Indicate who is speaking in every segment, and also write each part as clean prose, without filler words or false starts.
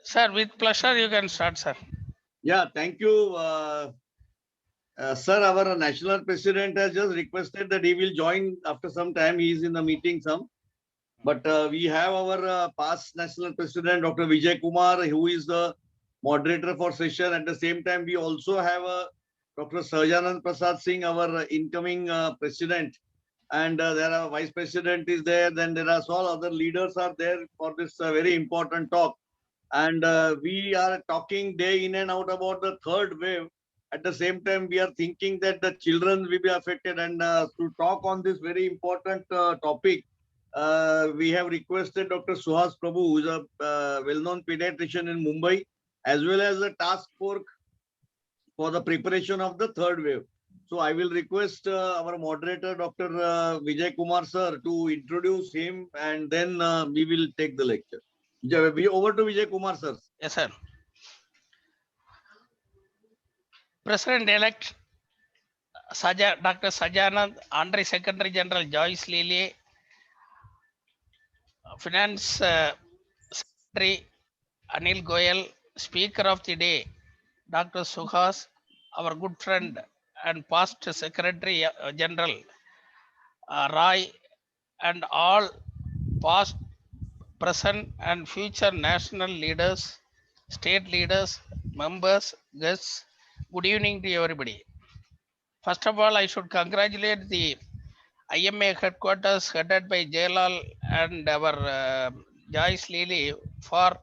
Speaker 1: Sir, with pleasure, you can start, sir.
Speaker 2: Yeah, thank you. Sir, our national president has just requested that he will join after some time. He is in the meeting But we have our past national president, Dr. Vijay Kumar, who is the moderator for session. At the same time, we also have Dr. Sajanand Prasad Singh, our incoming president. And there are vice president is there. Then there are all other leaders are there for this very important talk. And we are talking day in and out about the third wave. At the same time, we are thinking that the children will be affected. And to talk on this very important topic, we have requested Dr. Suhas Prabhu, who is a well-known pediatrician in Mumbai, as well as a task force for the preparation of the third wave. So I will request our moderator, Dr. Vijay Kumar sir, to introduce him, and then we will take the lecture. Over to Vijay Kumar sir.
Speaker 1: Yes, sir. President-elect Dr. Sajanand, Honorary Secretary General Joyce Lilly, Finance Secretary Anil Goyal, Speaker of the Day, Dr. Suhas, our good friend and past Secretary General Rai, and all past, present, and future national leaders, state leaders, members, guests. Good evening to everybody. First of all, I should congratulate the IMA headquarters headed by Jailal and our Joyce Lilly for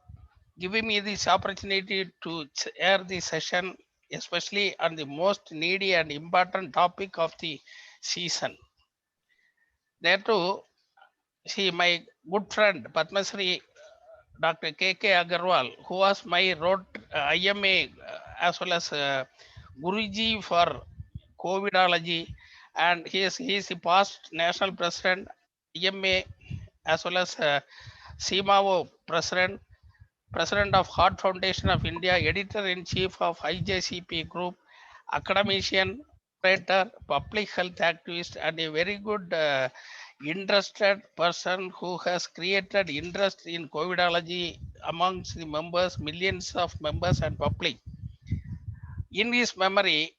Speaker 1: giving me this opportunity to air the session, especially on the most needy and important topic of the season. There too, see my good friend Padma Shri Dr. K.K. Agarwal, who was my road IMA as well as Guruji for COVIDology, and he is the past national president, IMA, as well as CMAO president, president of Heart Foundation of India, editor-in-chief of IJCP Group, academician, operator, public health activist, and a very good interested person who has created interest in COVIDology amongst the members, millions of members and public. In his memory,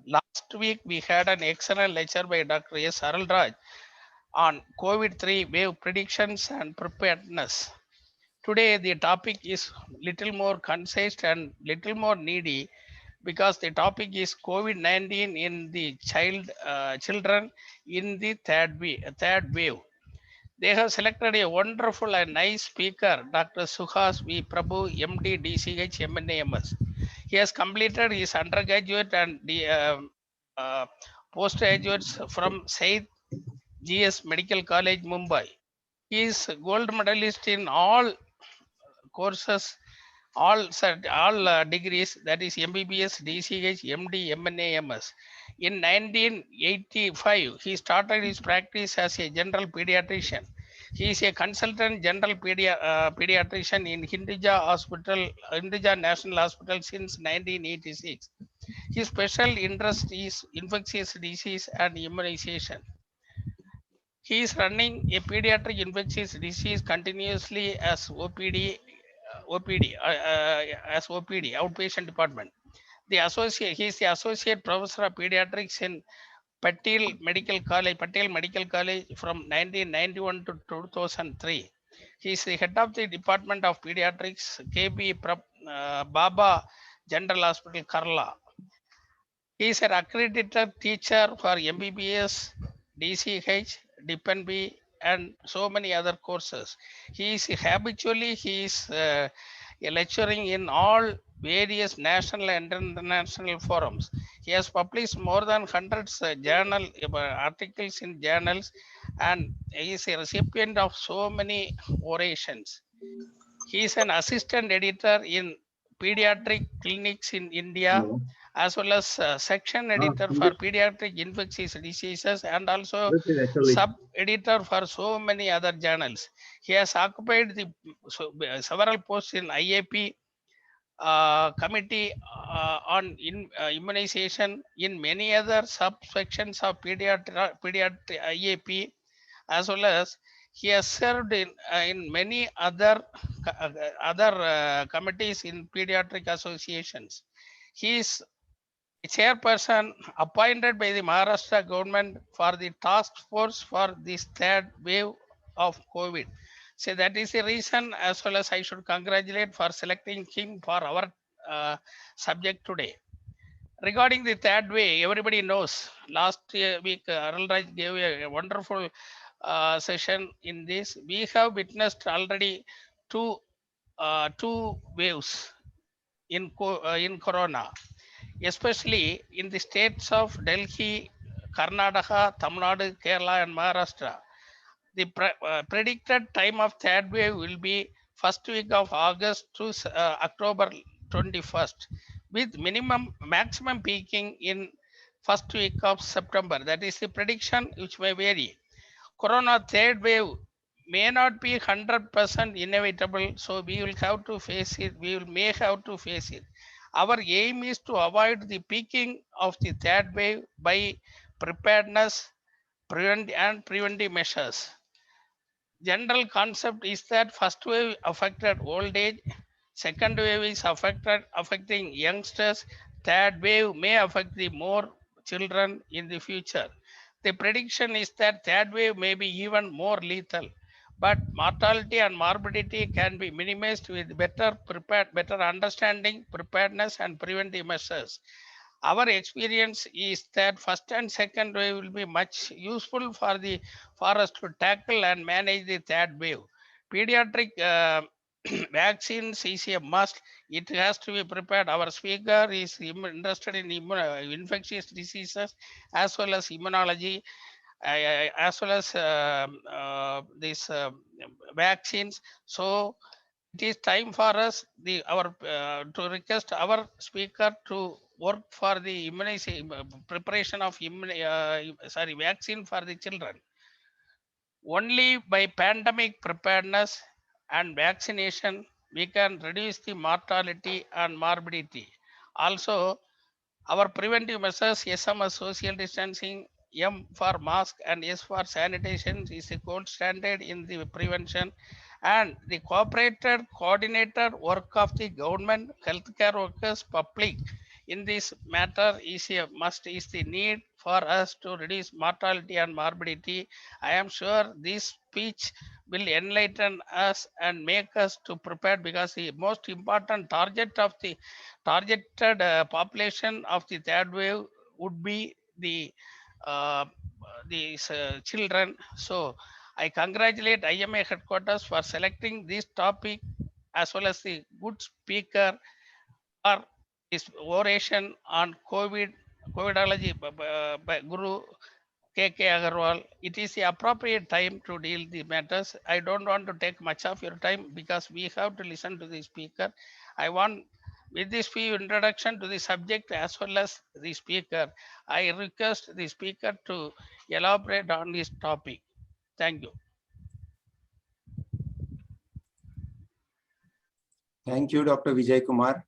Speaker 1: last week we had an excellent lecture by Dr. S. Arulraj on COVID-3 wave predictions and preparedness. Today the topic is little more concise and little more needy because the topic is COVID-19 in the children in the third wave. They have selected a wonderful and nice speaker, Dr. Suhas V. Prabhu, MD, DCH, MNAMS. He has completed his undergraduate and the postgraduates from Said GS Medical College, Mumbai. He is gold medalist in all courses, all degrees, that is MBBS, DCH, MD, MNAMS. In 1985, he started his practice as a general pediatrician. He is a consultant general pediatrician in Hinduja National Hospital since 1986. His special interest is infectious disease and immunization. He is running a pediatric infectious disease continuously as OPD, outpatient department. He is the associate professor of pediatrics in Patel Medical College from 1991 to 2003. He is the head of the Department of Pediatrics, Baba General Hospital, Kerala. He is an accredited teacher for MBBS, DCH, DPNB, and so many other courses. He is lecturing in all various national and international forums. He has published more than hundreds articles in journals, and he is a recipient of so many orations. He is an assistant editor in pediatric clinics in India, as well as section editor for pediatric infectious diseases, and also sub-editor for so many other journals. He has occupied several posts in IAP, committee on immunization, in many other subsections of pediatric IAP, as well as He has served in many other committees in pediatric associations. He is chairperson appointed by the Maharashtra government for the task force for this third wave of COVID. So that is the reason, as well as I should congratulate for selecting him for our subject today. Regarding the third wave, everybody knows last week Arul Raj gave a wonderful session in this. We have witnessed already two waves in corona, especially in the states of Delhi, Karnataka, Tamil Nadu, Kerala, and Maharashtra. The predicted time of third wave will be first week of August to October 21st, with maximum peaking in first week of September. That is the prediction, which may vary. Corona third wave may not be 100% inevitable, so we will have to face it. We will may have to face it. Our aim is to avoid the peaking of the third wave by preparedness, preventive measures. General concept is that first wave affected old age, second wave is affecting youngsters, third wave may affect the more children in the future. The prediction is that third wave may be even more lethal, but mortality and morbidity can be minimized with better understanding, preparedness, and preventive measures. Our experience is that first and second wave will be much useful for us to tackle and manage the third wave. Pediatric vaccines is a must. It has to be prepared. Our speaker is interested in infectious diseases as well as immunology, as well as these vaccines. So it is time for us to request our speaker to work for the immunization preparation of vaccine for the children. Only by pandemic preparedness and vaccination we can reduce the mortality and morbidity. Also, our preventive measures, SMS social distancing, M for mask and S for sanitation is the gold standard in the prevention, and the coordinated work of the government, healthcare workers, public in this matter is a must, is the need for us to reduce mortality and morbidity. I am sure this speech will enlighten us and make us to prepare, because the most important targeted population of the third wave would be uh, these children. So I congratulate IMA headquarters for selecting this topic, as well as the good speaker for this oration on COVIDology by Guru KK Agarwal. It is the appropriate time to deal the matters. I don't want to take much of your time because we have to listen to the speaker. I want, with this few introduction to the subject as well as the speaker, I request the speaker to elaborate on this topic. Thank you.
Speaker 3: Thank you, Dr. Vijay Kumar,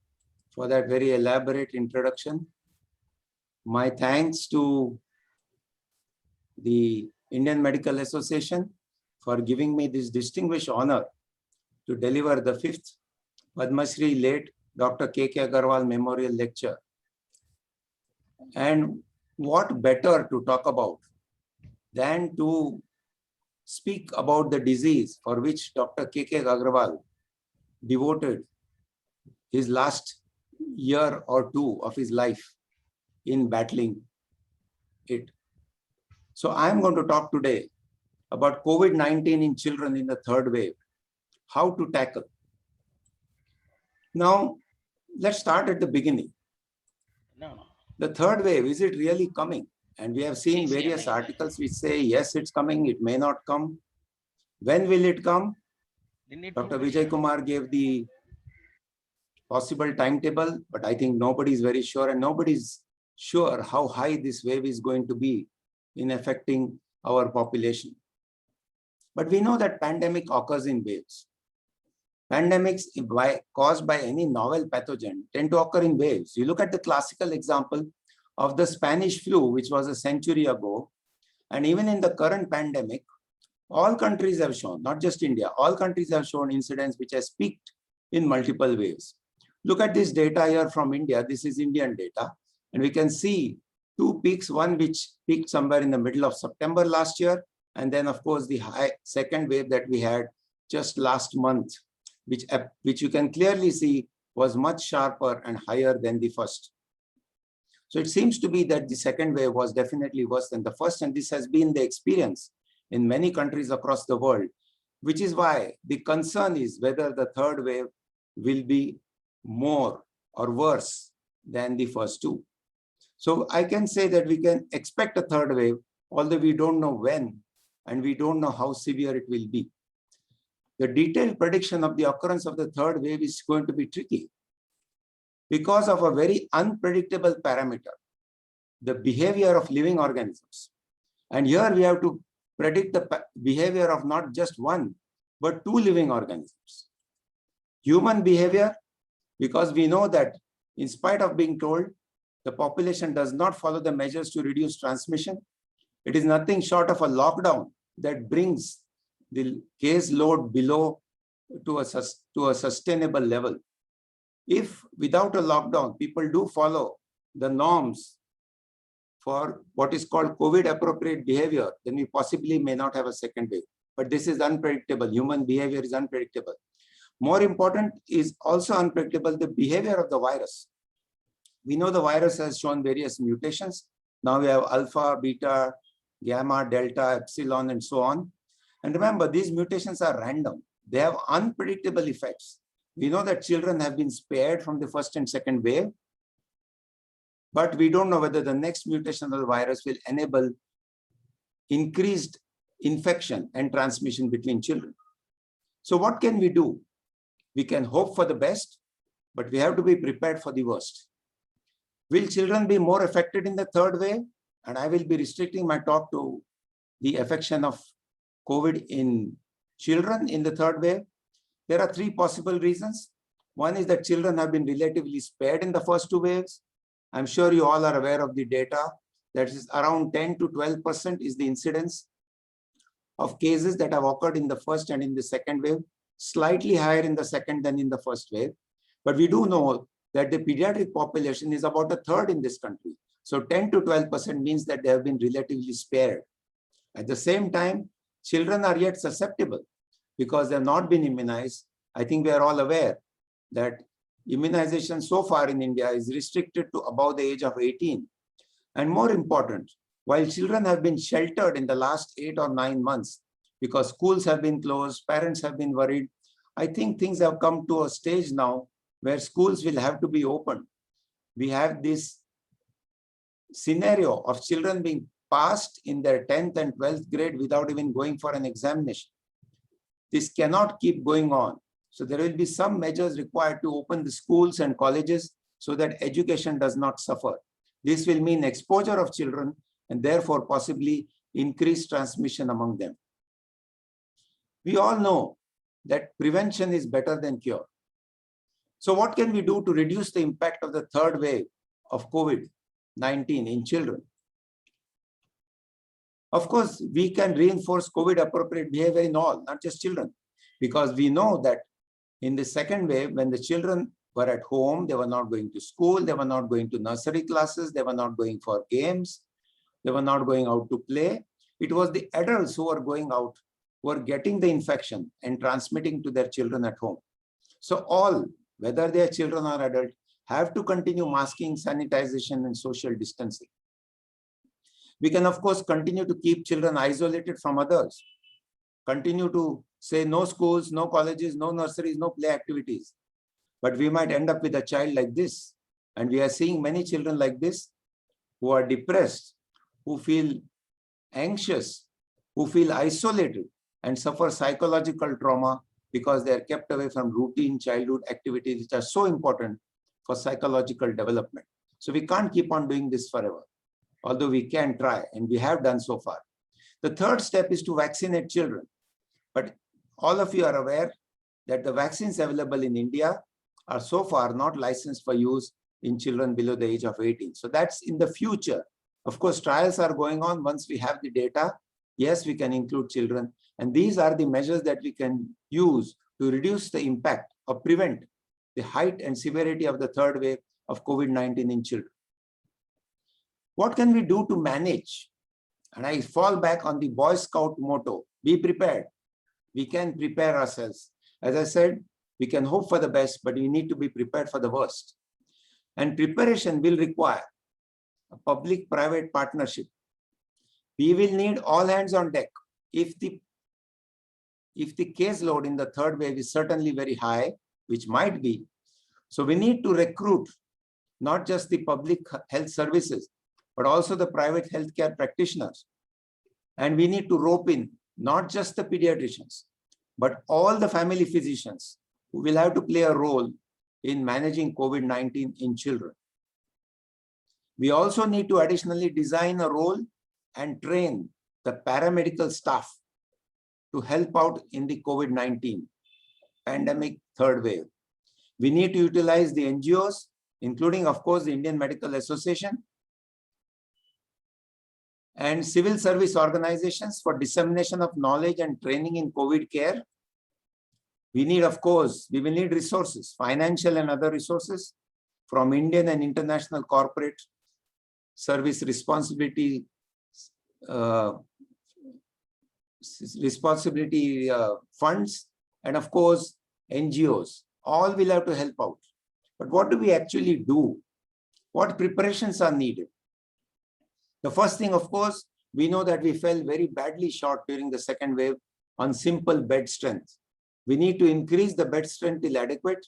Speaker 3: for that very elaborate introduction. My thanks to the Indian Medical Association for giving me this distinguished honor to deliver the 5th Padma Shri late Dr. KK Agarwal Memorial Lecture. And what better to talk about than to speak about the disease for which Dr. KK Agarwal devoted his last year or two of his life in battling it. So I'm going to talk today about COVID-19 in children in the third wave, how to tackle. Now, let's start at the beginning.
Speaker 1: No.
Speaker 3: The third wave, is it really coming? And we have seen various articles which say, yes, it's coming, it may not come. When will it come? Dr. Vijay Kumar gave the possible timetable, but I think nobody is very sure, and nobody's sure how high this wave is going to be in affecting our population. But we know that pandemic occurs in waves. Pandemics caused by any novel pathogen tend to occur in waves. You look at the classical example of the Spanish flu, which was a century ago, and even in the current pandemic, All countries have shown, not just India, all countries have shown incidence which has peaked in multiple waves. Look at this data here from India. This is Indian data. And we can see two peaks, one which peaked somewhere in the middle of September last year. And then, of course, the second wave that we had just last month, which you can clearly see was much sharper and higher than the first. So it seems to be that the second wave was definitely worse than the first. And this has been the experience in many countries across the world, which is why the concern is whether the third wave will be more or worse than the first two. So I can say that we can expect a third wave, although we don't know when and we don't know how severe it will be. The detailed prediction of the occurrence of the third wave is going to be tricky because of a very unpredictable parameter, the behavior of living organisms. And here we have to predict the behavior of not just one, but two living organisms. Human behavior, because we know that in spite of being told, the population does not follow the measures to reduce transmission. It is nothing short of a lockdown that brings the case load below to a sustainable level. If without a lockdown, people do follow the norms for what is called COVID appropriate behavior, then we possibly may not have a second wave. But this is unpredictable. Human behavior is unpredictable. More important is also unpredictable the behavior of the virus. We know the virus has shown various mutations. Now we have alpha, beta, gamma, delta, epsilon, and so on. And remember, these mutations are random. They have unpredictable effects. We know that children have been spared from the first and second wave, but we don't know whether the next mutation of the virus will enable increased infection and transmission between children. So what can we do? We can hope for the best, but we have to be prepared for the worst. Will children be more affected in the third wave? And I will be restricting my talk to the affection of COVID in children in the third wave. There are three possible reasons. One is that children have been relatively spared in the first two waves. I'm sure you all are aware of the data. That is around 10 to 12% is the incidence of cases that have occurred in the first and in the second wave, slightly higher in the second than in the first wave. But we do know that the pediatric population is about a third in this country. So 10 to 12% means that they have been relatively spared. At the same time, children are yet susceptible because they have not been immunized. I think we are all aware that immunization so far in India is restricted to above the age of 18. And more important, while children have been sheltered in the last 8 or 9 months because schools have been closed, parents have been worried, I think things have come to a stage now where schools will have to be opened. We have this scenario of children being passed in their 10th and 12th grade without even going for an examination. This cannot keep going on. So there will be some measures required to open the schools and colleges so that education does not suffer. This will mean exposure of children and therefore possibly increased transmission among them. We all know that prevention is better than cure. So what can we do to reduce the impact of the third wave of COVID-19 in children? Of course, we can reinforce COVID appropriate behavior in all, not just children, because we know that in the second wave, when the children were at home, they were not going to school, they were not going to nursery classes, they were not going for games, they were not going out to play. It was the adults who were going out, who were getting the infection and transmitting to their children at home. So all, whether they are children or adults, have to continue masking, sanitization, and social distancing. We can, of course, continue to keep children isolated from others, continue to say no schools, no colleges, no nurseries, no play activities. But we might end up with a child like this. And we are seeing many children like this who are depressed, who feel anxious, who feel isolated and suffer psychological trauma because they are kept away from routine childhood activities which are so important for psychological development. So we can't keep on doing this forever, although we can try, and we have done so far. The third step is to vaccinate children. But all of you are aware that the vaccines available in India are so far not licensed for use in children below the age of 18. So that's in the future. Of course, trials are going on. Once we have the data, yes, we can include children. And these are the measures that we can use to reduce the impact or prevent the height and severity of the third wave of COVID-19 in children. What can we do to manage? And I fall back on the Boy Scout motto, be prepared. We can prepare ourselves. As I said, we can hope for the best, but we need to be prepared for the worst. And preparation will require a public-private partnership. We will need all hands on deck. If the case load in the third wave is certainly very high, which might be, so we need to recruit not just the public health services, but also the private healthcare practitioners. And we need to rope in not just the pediatricians, but all the family physicians who will have to play a role in managing COVID-19 in children. We also need to additionally design a role and train the paramedical staff to help out in the COVID-19 pandemic third wave. We need to utilize the NGOs, including, of course, the Indian Medical Association and civil service organizations for dissemination of knowledge and training in COVID care. We need, of course, we will need resources, financial and other resources from Indian and international corporate service responsibility funds, and of course, NGOs. All will have to help out. But what do we actually do? What preparations are needed? The first thing, of course, we know that we fell very badly short during the second wave on simple bed strength. We need to increase the bed strength till adequate.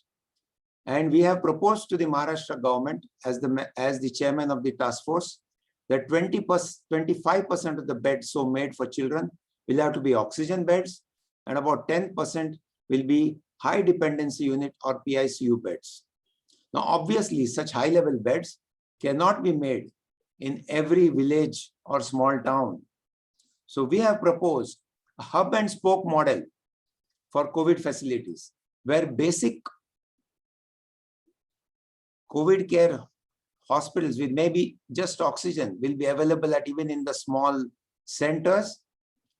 Speaker 3: And we have proposed to the Maharashtra government as the chairman of the task force that 25% of the beds so made for children will have to be oxygen beds, and about 10% will be high dependency unit or PICU beds. Now, obviously, such high level beds cannot be made in every village or small town. So we have proposed a hub and spoke model for COVID facilities, where basic COVID care hospitals with maybe just oxygen will be available at even in the small centers,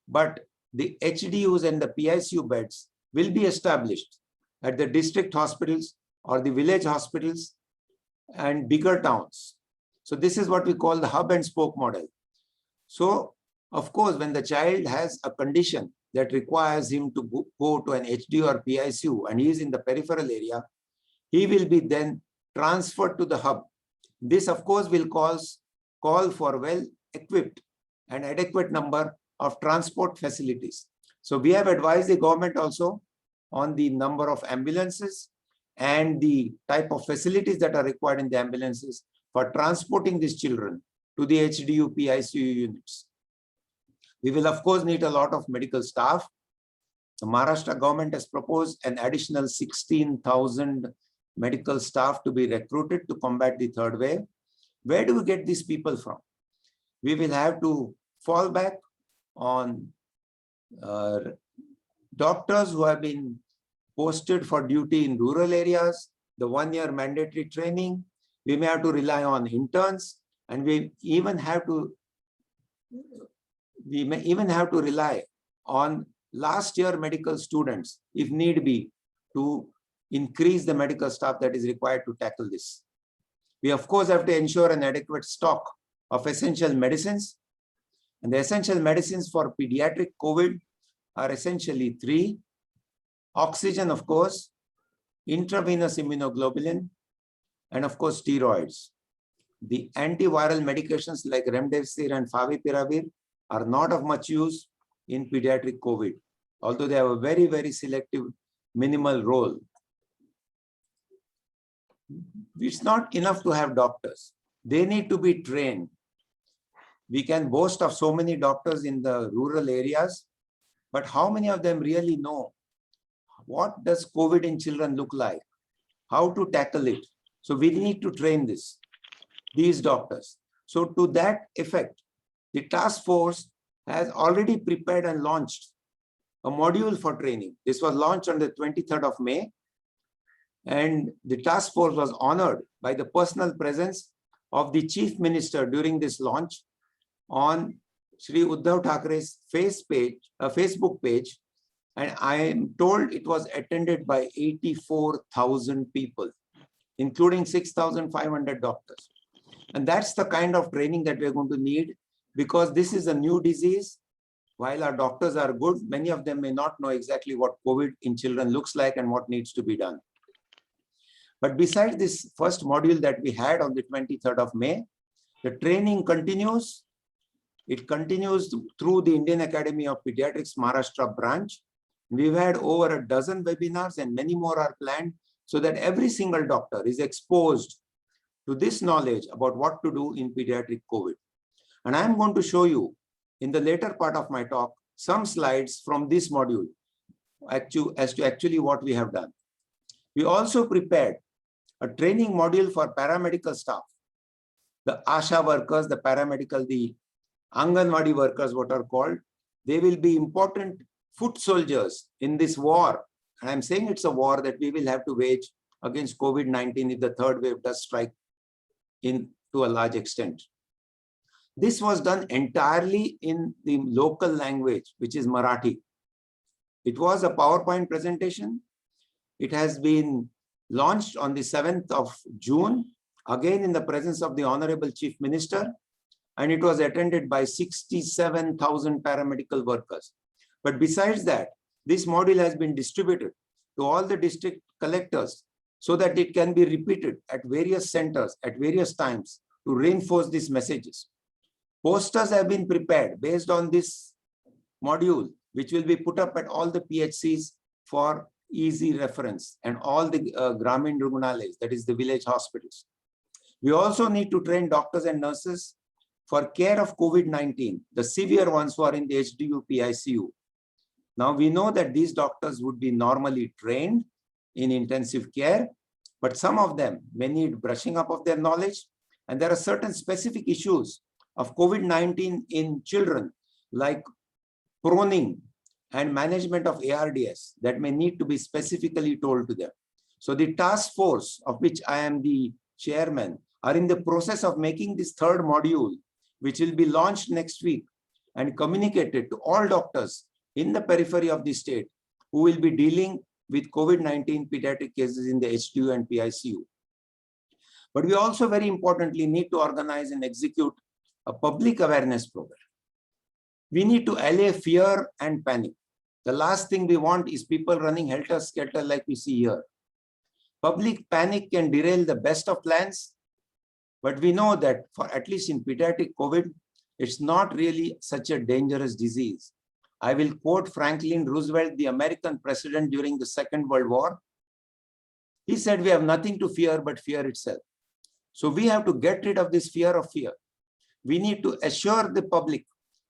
Speaker 3: but the HDUs and the PICU beds will be established at the district hospitals or the village hospitals and bigger towns. So this is what we call the hub and spoke model. So, of course, when the child has a condition that requires him to go to an HDU or PICU and he is in the peripheral area, he will be then transferred to the hub. This, of course, will call for well-equipped and adequate number of transport facilities. So we have advised the government also on the number of ambulances and the type of facilities that are required in the ambulances for transporting these children to the HDU PICU units. We will, of course, need a lot of medical staff. The Maharashtra government has proposed an additional 16,000 medical staff to be recruited to combat the third wave. Where do we get these people from? We will have to fall back on doctors who have been posted for duty in rural areas, the 1-year mandatory training. We may have to rely on interns, and we may even have to rely on last year medical students, if need be, to increase the medical staff that is required to tackle this. We, of course, have to ensure an adequate stock of essential medicines. And the essential medicines for pediatric COVID are essentially 3. Oxygen, of course, intravenous immunoglobulin, and of course, steroids. The antiviral medications like remdesivir and favipiravir are not of much use in pediatric COVID, although they have a very, very selective minimal role. It's not enough to have doctors. They need to be trained. We can boast of so many doctors in the rural areas, but how many of them really know what does COVID in children look like, how to tackle it? So we need to train these doctors. So to that effect, the task force has already prepared and launched a module for training. This was launched on the 23rd of May. And the task force was honored by the personal presence of the chief minister during this launch on Shri Uddhav Thackeray's Facebook page, and I am told it was attended by 84,000 people, including 6,500 doctors. And that's the kind of training that we're going to need, because this is a new disease. While our doctors are good, many of them may not know exactly what COVID in children looks like and what needs to be done. But besides this first module that we had on the 23rd of May, the training continues. It continues through the Indian Academy of Pediatrics Maharashtra branch. We've had over a dozen webinars and many more are planned, so that every single doctor is exposed to this knowledge about what to do in pediatric COVID. And I'm going to show you in the later part of my talk some slides from this module as to actually what we have done. We also prepared a training module for paramedical staff, the ASHA workers, the paramedical, the Anganwadi workers, what are called. They will be important foot soldiers in this war. And I'm saying it's a war that we will have to wage against COVID-19 if the third wave does strike in to a large extent. This was done entirely in the local language, which is Marathi. It was a PowerPoint presentation. It has been launched on the 7th of June, again in the presence of the Honorable Chief Minister, and it was attended by 67,000 paramedical workers. But besides that, this module has been distributed to all the district collectors so that it can be repeated at various centers at various times to reinforce these messages. Posters have been prepared based on this module, which will be put up at all the PHCs for easy reference and all the Gramin Rugunalayas, that is the village hospitals. We also need to train doctors and nurses for care of COVID-19, the severe ones who are in the HDU PICU. Now we know that these doctors would be normally trained in intensive care, but some of them may need brushing up of their knowledge. And there are certain specific issues of COVID-19 in children, like proning and management of ARDS, that may need to be specifically told to them. So the task force, of which I am the chairman, are in the process of making this third module, which will be launched next week and communicated to all doctors in the periphery of the state who will be dealing with COVID-19 pediatric cases in the HDU and PICU. But we also very importantly need to organize and execute a public awareness program. We need to allay fear and panic. The last thing we want is people running helter-skelter like we see here. Public panic can derail the best of plans, but we know that for at least in pediatric COVID, it's not really such a dangerous disease. I will quote Franklin Roosevelt, the American president during the Second World War. He said, we have nothing to fear but fear itself. So we have to get rid of this fear of fear. We need to assure the public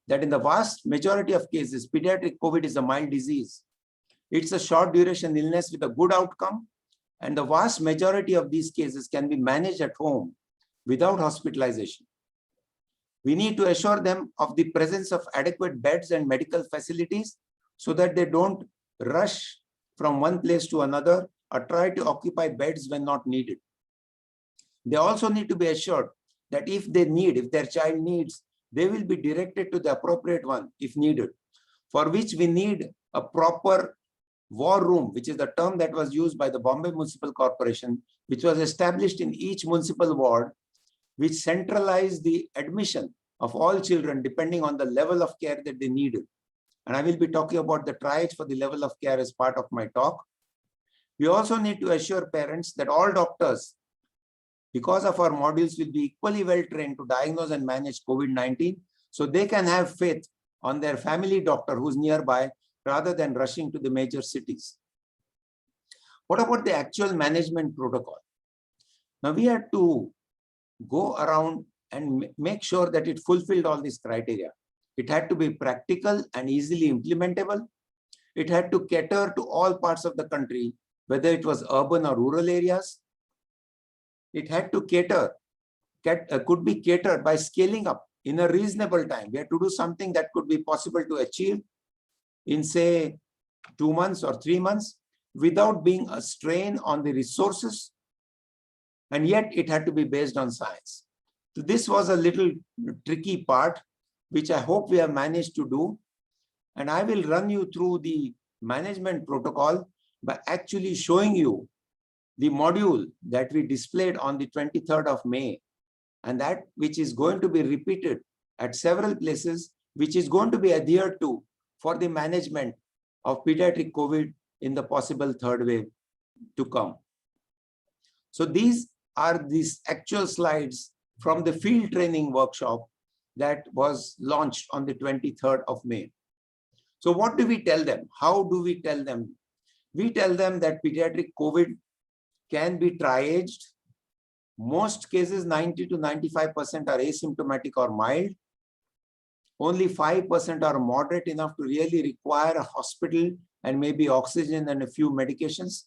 Speaker 3: that in the vast majority of cases, pediatric COVID is a mild disease. It's a short duration illness with a good outcome. And the vast majority of these cases can be managed at home without hospitalization. We need to assure them of the presence of adequate beds and medical facilities so that they don't rush from one place to another or try to occupy beds when not needed. They also need to be assured that if their child needs, they will be directed to the appropriate one if needed, for which we need a proper war room, which is the term that was used by the Bombay Municipal Corporation, which was established in each municipal ward, which centralized the admission of all children depending on the level of care that they needed. And I will be talking about the triage for the level of care as part of my talk. We also need to assure parents that all doctors, because of our modules, will be equally well trained to diagnose and manage COVID-19, so they can have faith on their family doctor who's nearby rather than rushing to the major cities. What about the actual management protocol? Now we had to go around and make sure that it fulfilled all these criteria. It had to be practical and easily implementable. It had to cater to all parts of the country, whether it was urban or rural areas. It had to could be catered by scaling up in a reasonable time. We had to do something that could be possible to achieve in, say, 2 months or 3 months without being a strain on the resources. And yet it had to be based on science. So this was a little tricky part, which I hope we have managed to do. And I will run you through the management protocol by actually showing you the module that we displayed on the 23rd of May, and that which is going to be repeated at several places, which is going to be adhered to for the management of pediatric COVID in the possible third wave to come. So these are these actual slides from the field training workshop that was launched on the 23rd of May. So what do we tell them? How do we tell them? We tell them that pediatric COVID can be triaged. Most cases, 90 to 95% are asymptomatic or mild. Only 5% are moderate enough to really require a hospital and maybe oxygen and a few medications.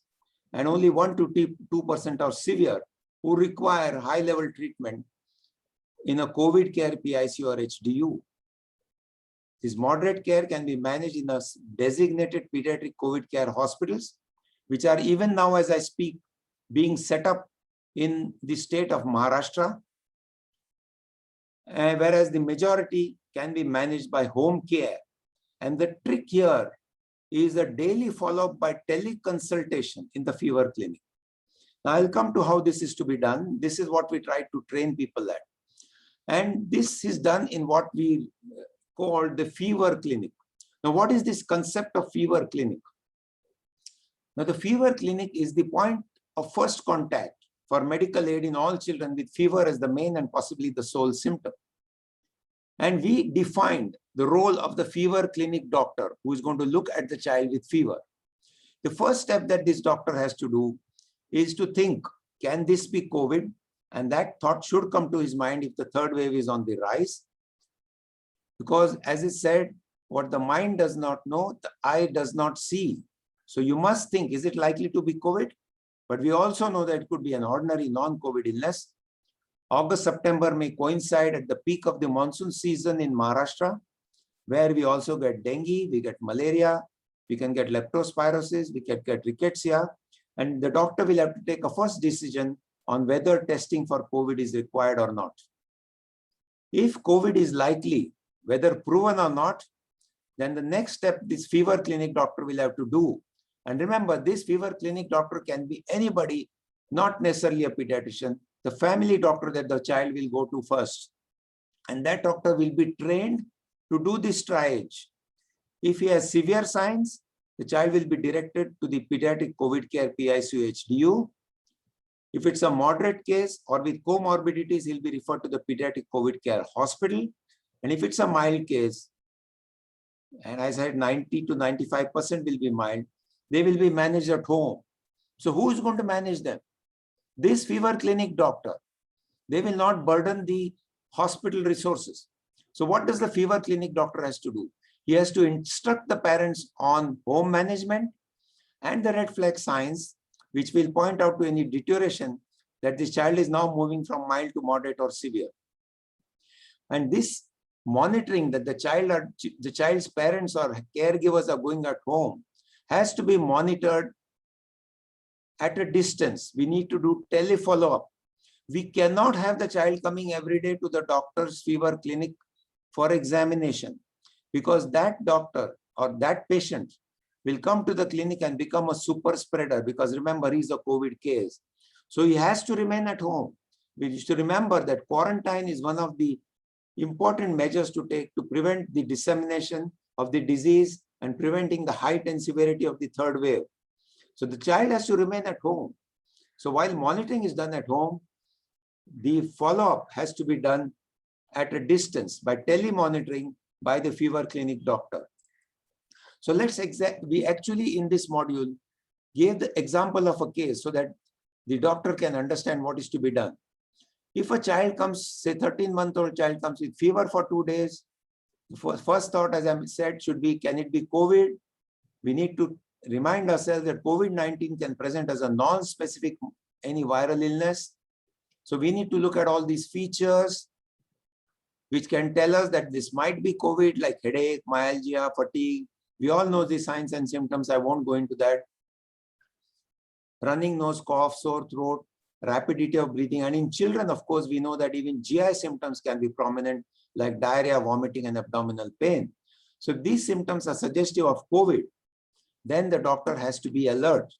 Speaker 3: And only 1 to 2% are severe, who require high-level treatment in a COVID care PICU or HDU. This moderate care can be managed in a designated pediatric COVID care hospitals, which are even now, as I speak, being set up in the state of Maharashtra, whereas the majority can be managed by home care. And the trick here is a daily follow-up by teleconsultation in the fever clinic. Now I'll come to how this is to be done. This is what we try to train people at. And this is done in what we call the fever clinic. Now, what is this concept of fever clinic? Now, the fever clinic is the point of first contact for medical aid in all children with fever as the main and possibly the sole symptom. And we defined the role of the fever clinic doctor who is going to look at the child with fever. The first step that this doctor has to do is to think, can this be COVID? And that thought should come to his mind if the third wave is on the rise. Because as is said, what the mind does not know, the eye does not see. So you must think, is it likely to be COVID? But we also know that it could be an ordinary non-COVID illness. August, September may coincide at the peak of the monsoon season in Maharashtra, where we also get dengue, we get malaria, we can get leptospirosis, we can get rickettsia, and the doctor will have to take a first decision on whether testing for COVID is required or not. If COVID is likely, whether proven or not, then the next step this fever clinic doctor will have to do. And remember, this fever clinic doctor can be anybody, not necessarily a pediatrician, the family doctor that the child will go to first. And that doctor will be trained to do this triage. If he has severe signs, the child will be directed to the pediatric COVID care PICU HDU. If it's a moderate case or with comorbidities, he'll be referred to the pediatric COVID care hospital. And if it's a mild case, and as I said, 90 to 95% will be mild, they will be managed at home. So who is going to manage them? This fever clinic doctor. They will not burden the hospital resources. So what does the fever clinic doctor has to do? He has to instruct the parents on home management and the red flag signs, which will point out to any deterioration that this child is now moving from mild to moderate or severe. And this monitoring that the child's parents or caregivers are going at home has to be monitored at a distance. We need to do tele-follow-up. We cannot have the child coming every day to the doctor's fever clinic for examination, because that doctor or that patient will come to the clinic and become a super spreader, because remember, he's a COVID case. So he has to remain at home. We need to remember that quarantine is one of the important measures to take to prevent the dissemination of the disease and preventing the height and severity of the third wave. So the child has to remain at home. So while monitoring is done at home, the follow-up has to be done at a distance by telemonitoring by the fever clinic doctor. So we actually in this module gave the example of a case so that the doctor can understand what is to be done. If a child comes, say 13-month-old child comes with fever for 2 days, the first thought, as I said, should be, can it be COVID? We need to remind ourselves that COVID-19 can present as a non-specific any viral illness. So we need to look at all these features which can tell us that this might be COVID, like headache, myalgia, fatigue. We all know the signs and symptoms. I won't go into that. Running nose, cough, sore throat, rapidity of breathing. And in children, of course, we know that even GI symptoms can be prominent, like diarrhea, vomiting, and abdominal pain. So if these symptoms are suggestive of COVID, then the doctor has to be alert.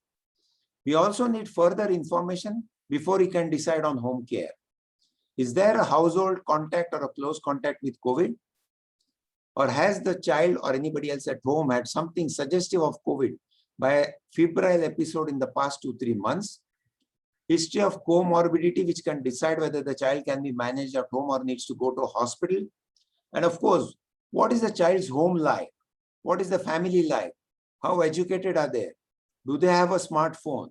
Speaker 3: We also need further information before he can decide on home care. Is there a household contact or a close contact with COVID? Or has the child or anybody else at home had something suggestive of COVID by a febrile episode in the past 2-3 months? History of comorbidity, which can decide whether the child can be managed at home or needs to go to a hospital. And of course, what is the child's home like? What is the family like? How educated are they? Do they have a smartphone?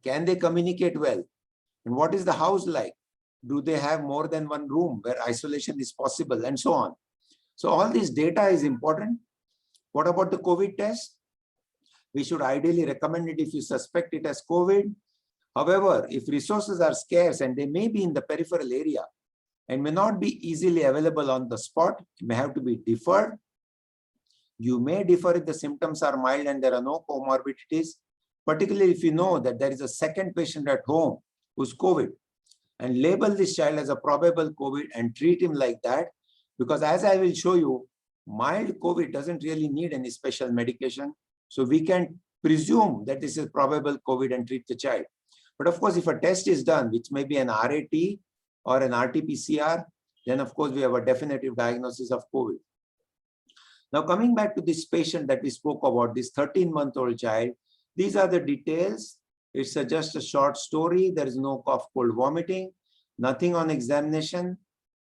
Speaker 3: Can they communicate well? And what is the house like? Do they have more than one room where isolation is possible, and so on? So all this data is important. What about the COVID test? We should ideally recommend it if you suspect it as COVID. However, if resources are scarce and they may be in the peripheral area and may not be easily available on the spot, it may have to be deferred. You may defer if the symptoms are mild and there are no comorbidities, particularly if you know that there is a second patient at home who's COVID, and label this child as a probable COVID and treat him like that, because as I will show you, mild COVID doesn't really need any special medication. So we can presume that this is probable COVID and treat the child. But of course, if a test is done, which may be an RAT or an RT-PCR, then of course we have a definitive diagnosis of COVID. Now coming back to this patient that we spoke about, this 13-month-old child, these are the details. It's just a short story. There is no cough, cold, vomiting, nothing on examination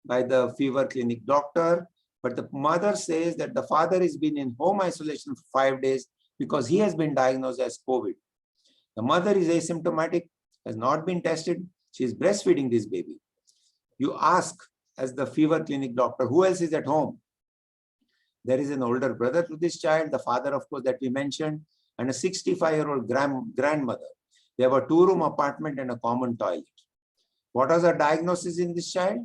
Speaker 3: by the fever clinic doctor. But the mother says that the father has been in home isolation for 5 days because he has been diagnosed as COVID. The mother is asymptomatic, has not been tested. She is breastfeeding this baby. You ask, as the fever clinic doctor, who else is at home? There is an older brother to this child, the father, of course, that we mentioned, and a 65-year-old grandmother. They have a 2-room apartment and a common toilet. What was the diagnosis in this child?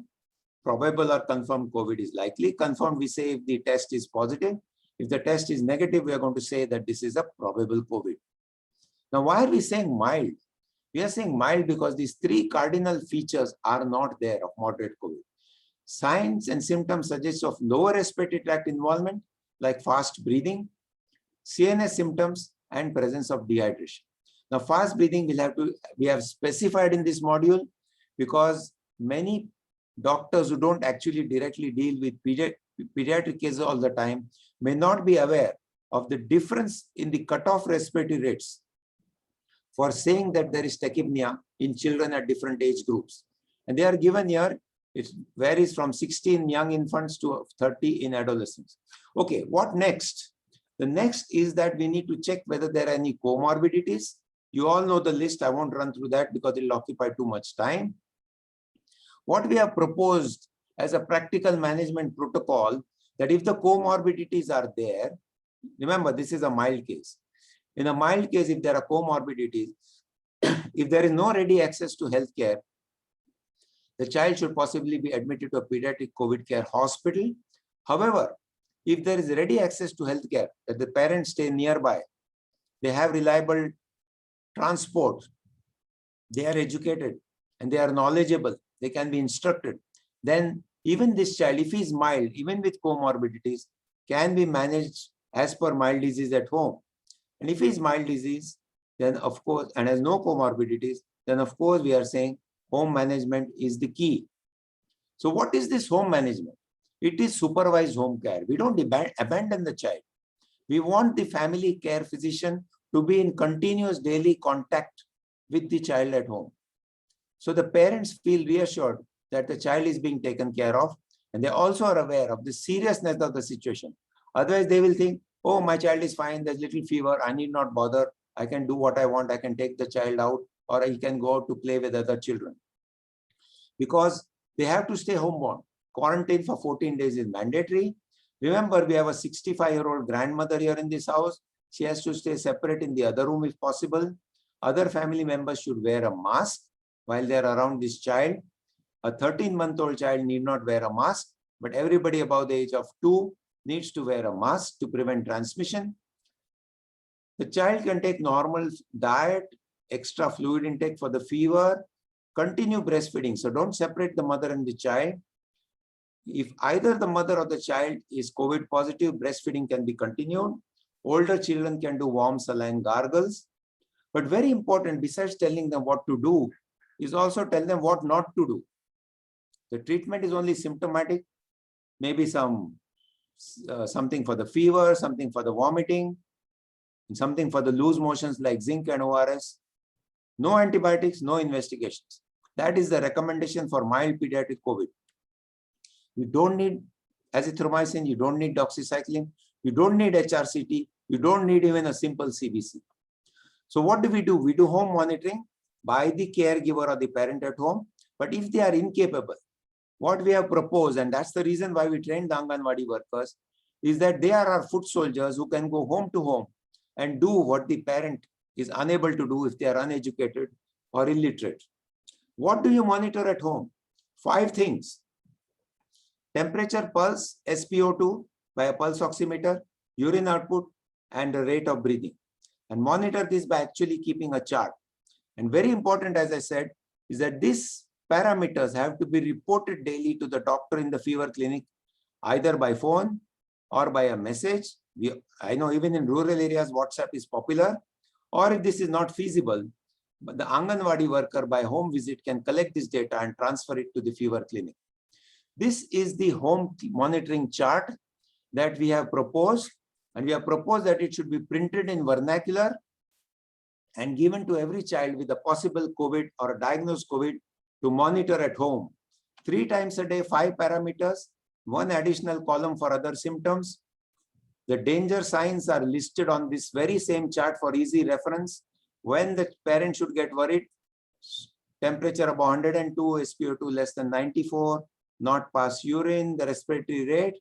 Speaker 3: Probable or confirmed COVID is likely. Confirmed, we say if the test is positive. If the test is negative, we are going to say that this is a probable COVID. Now, why are we saying mild? We are saying mild because these 3 cardinal features are not there of moderate COVID. Signs and symptoms suggest of lower respiratory tract involvement, like fast breathing, CNS symptoms, and presence of dehydration. Now, fast breathing we have specified in this module because many doctors who don't actually directly deal with pediatric cases all the time may not be aware of the difference in the cutoff respiratory rates for saying that there is tachypnea in children at different age groups. And they are given here. It varies from 16 young infants to 30 in adolescents. Okay, what next? The next is that we need to check whether there are any comorbidities. You all know the list. I won't run through that because it will occupy too much time. What we have proposed as a practical management protocol, that if the comorbidities are there, remember this is a mild case. In a mild case, if there are comorbidities, if there is no ready access to healthcare, the child should possibly be admitted to a pediatric COVID care hospital. However, if there is ready access to healthcare, that the parents stay nearby, they have reliable transport, they are educated, and they are knowledgeable, they can be instructed, then even this child, if he is mild, even with comorbidities, can be managed as per mild disease at home. And if he is mild disease, then of course, and has no comorbidities, then of course we are saying home management is the key. So what is this home management? It is supervised home care. We don't abandon the child. We want the family care physician to be in continuous daily contact with the child at home. So the parents feel reassured that the child is being taken care of, and they also are aware of the seriousness of the situation. Otherwise, they will think, oh, my child is fine, there's little fever, I need not bother, I can do what I want, I can take the child out, or he can go out to play with other children. Because they have to stay homebound. Quarantine for 14 days is mandatory. Remember, we have a 65-year-old grandmother here in this house. She has to stay separate in the other room if possible. Other family members should wear a mask while they are around this child. A 13-month-old child need not wear a mask, but everybody above the age of 2 needs to wear a mask to prevent transmission. The child can take normal diet, extra fluid intake for the fever, continue breastfeeding. So don't separate the mother and the child. If either the mother or the child is COVID positive, breastfeeding can be continued. Older children can do warm saline gargles. But very important, besides telling them what to do, is also tell them what not to do. The treatment is only symptomatic, maybe something for the fever, something for the vomiting, and something for the loose motions like zinc and ORS. No antibiotics, no investigations. That is the recommendation for mild pediatric COVID. You don't need azithromycin, you don't need doxycycline, you don't need HRCT, you don't need even a simple CBC. So what do? We do home monitoring by the caregiver or the parent at home. But if they are incapable, what we have proposed, and that's the reason why we train the Anganwadi workers, is that they are our foot soldiers who can go home to home and do what the parent is unable to do if they are uneducated or illiterate. What do you monitor at home? 5 things. Temperature, pulse, SpO2 by a pulse oximeter, urine output, and the rate of breathing. And monitor this by actually keeping a chart. And very important, as I said, is that these parameters have to be reported daily to the doctor in the fever clinic, either by phone or by a message. I know even in rural areas, WhatsApp is popular. Or if this is not feasible, but the Anganwadi worker by home visit can collect this data and transfer it to the fever clinic. This is the home monitoring chart that we have proposed, and we have proposed that it should be printed in vernacular and given to every child with a possible COVID or a diagnosed COVID to monitor at home. 3 times a day, 5 parameters, 1 additional column for other symptoms. The danger signs are listed on this very same chart for easy reference. When the parent should get worried: temperature above 102, SpO2 less than 94, not pass urine, the respiratory rate,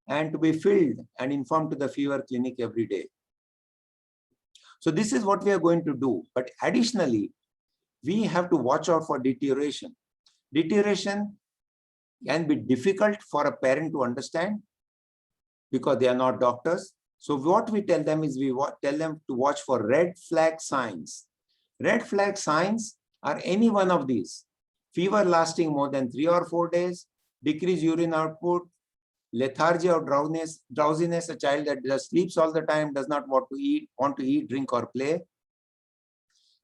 Speaker 3: and to be filled and informed to the fever clinic every day. So this is what we are going to do. But additionally, we have to watch out for deterioration. Deterioration can be difficult for a parent to understand because they are not doctors. So what we tell them is we tell them to watch for red flag signs. Red flag signs are any one of these: fever lasting more than 3 or 4 days, decreased urine output, lethargy or drowsiness, a child that just sleeps all the time, does not want to eat, drink, or play,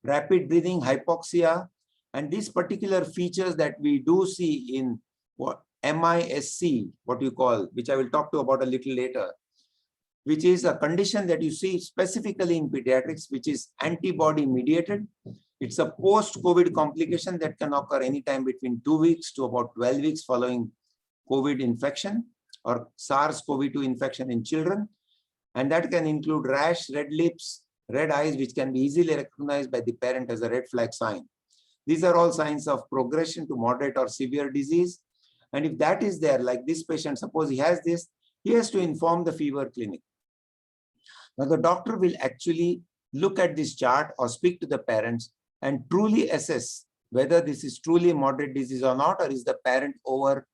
Speaker 3: rapid breathing, hypoxia, and these particular features that we do see in what MISC, what you call, which I will talk to about a little later, which is a condition that you see specifically in pediatrics, which is antibody mediated. It's a post-COVID complication that can occur anytime between 2 weeks to about 12 weeks following COVID infection or SARS-CoV-2 infection in children. And that can include rash, red lips, red eyes, which can be easily recognized by the parent as a red flag sign. These are all signs of progression to moderate or severe disease. And if that is there, like this patient, suppose he has this, he has to inform the fever clinic. Now the doctor will actually look at this chart or speak to the parents and truly assess whether this is truly moderate disease or not, or is the parent over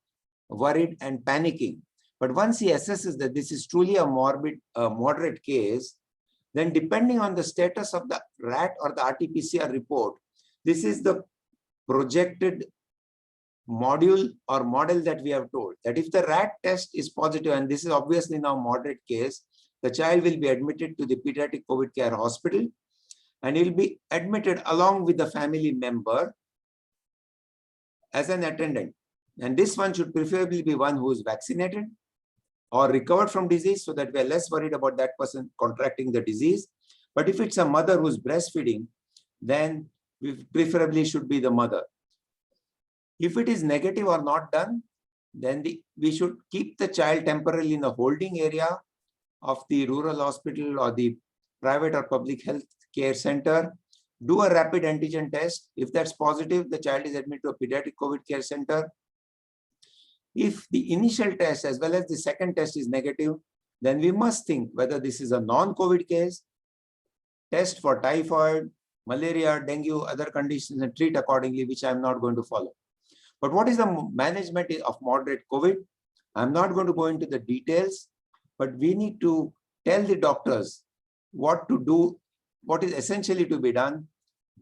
Speaker 3: worried and panicking. But once he assesses that this is truly a moderate case, then depending on the status of the RAT or the RT-PCR report, this is the projected module or model that we have told, that if the RAT test is positive, and this is obviously now moderate case, the child will be admitted to the pediatric COVID care hospital, and he'll be admitted along with the family member as an attendant. And this one should preferably be one who is vaccinated or recovered from disease, so that we are less worried about that person contracting the disease. But if it's a mother who's breastfeeding, then we preferably should be the mother. If it is negative or not done, then we should keep the child temporarily in the holding area of the rural hospital or the private or public health care center, do a rapid antigen test. If that's positive, the child is admitted to a pediatric COVID care center. If the initial test as well as the second test is negative, then we must think whether this is a non-COVID case, test for typhoid, malaria, dengue, other conditions, and treat accordingly, which I'm not going to follow. But what is the management of moderate COVID? I'm not going to go into the details, but we need to tell the doctors what to do, what is essentially to be done.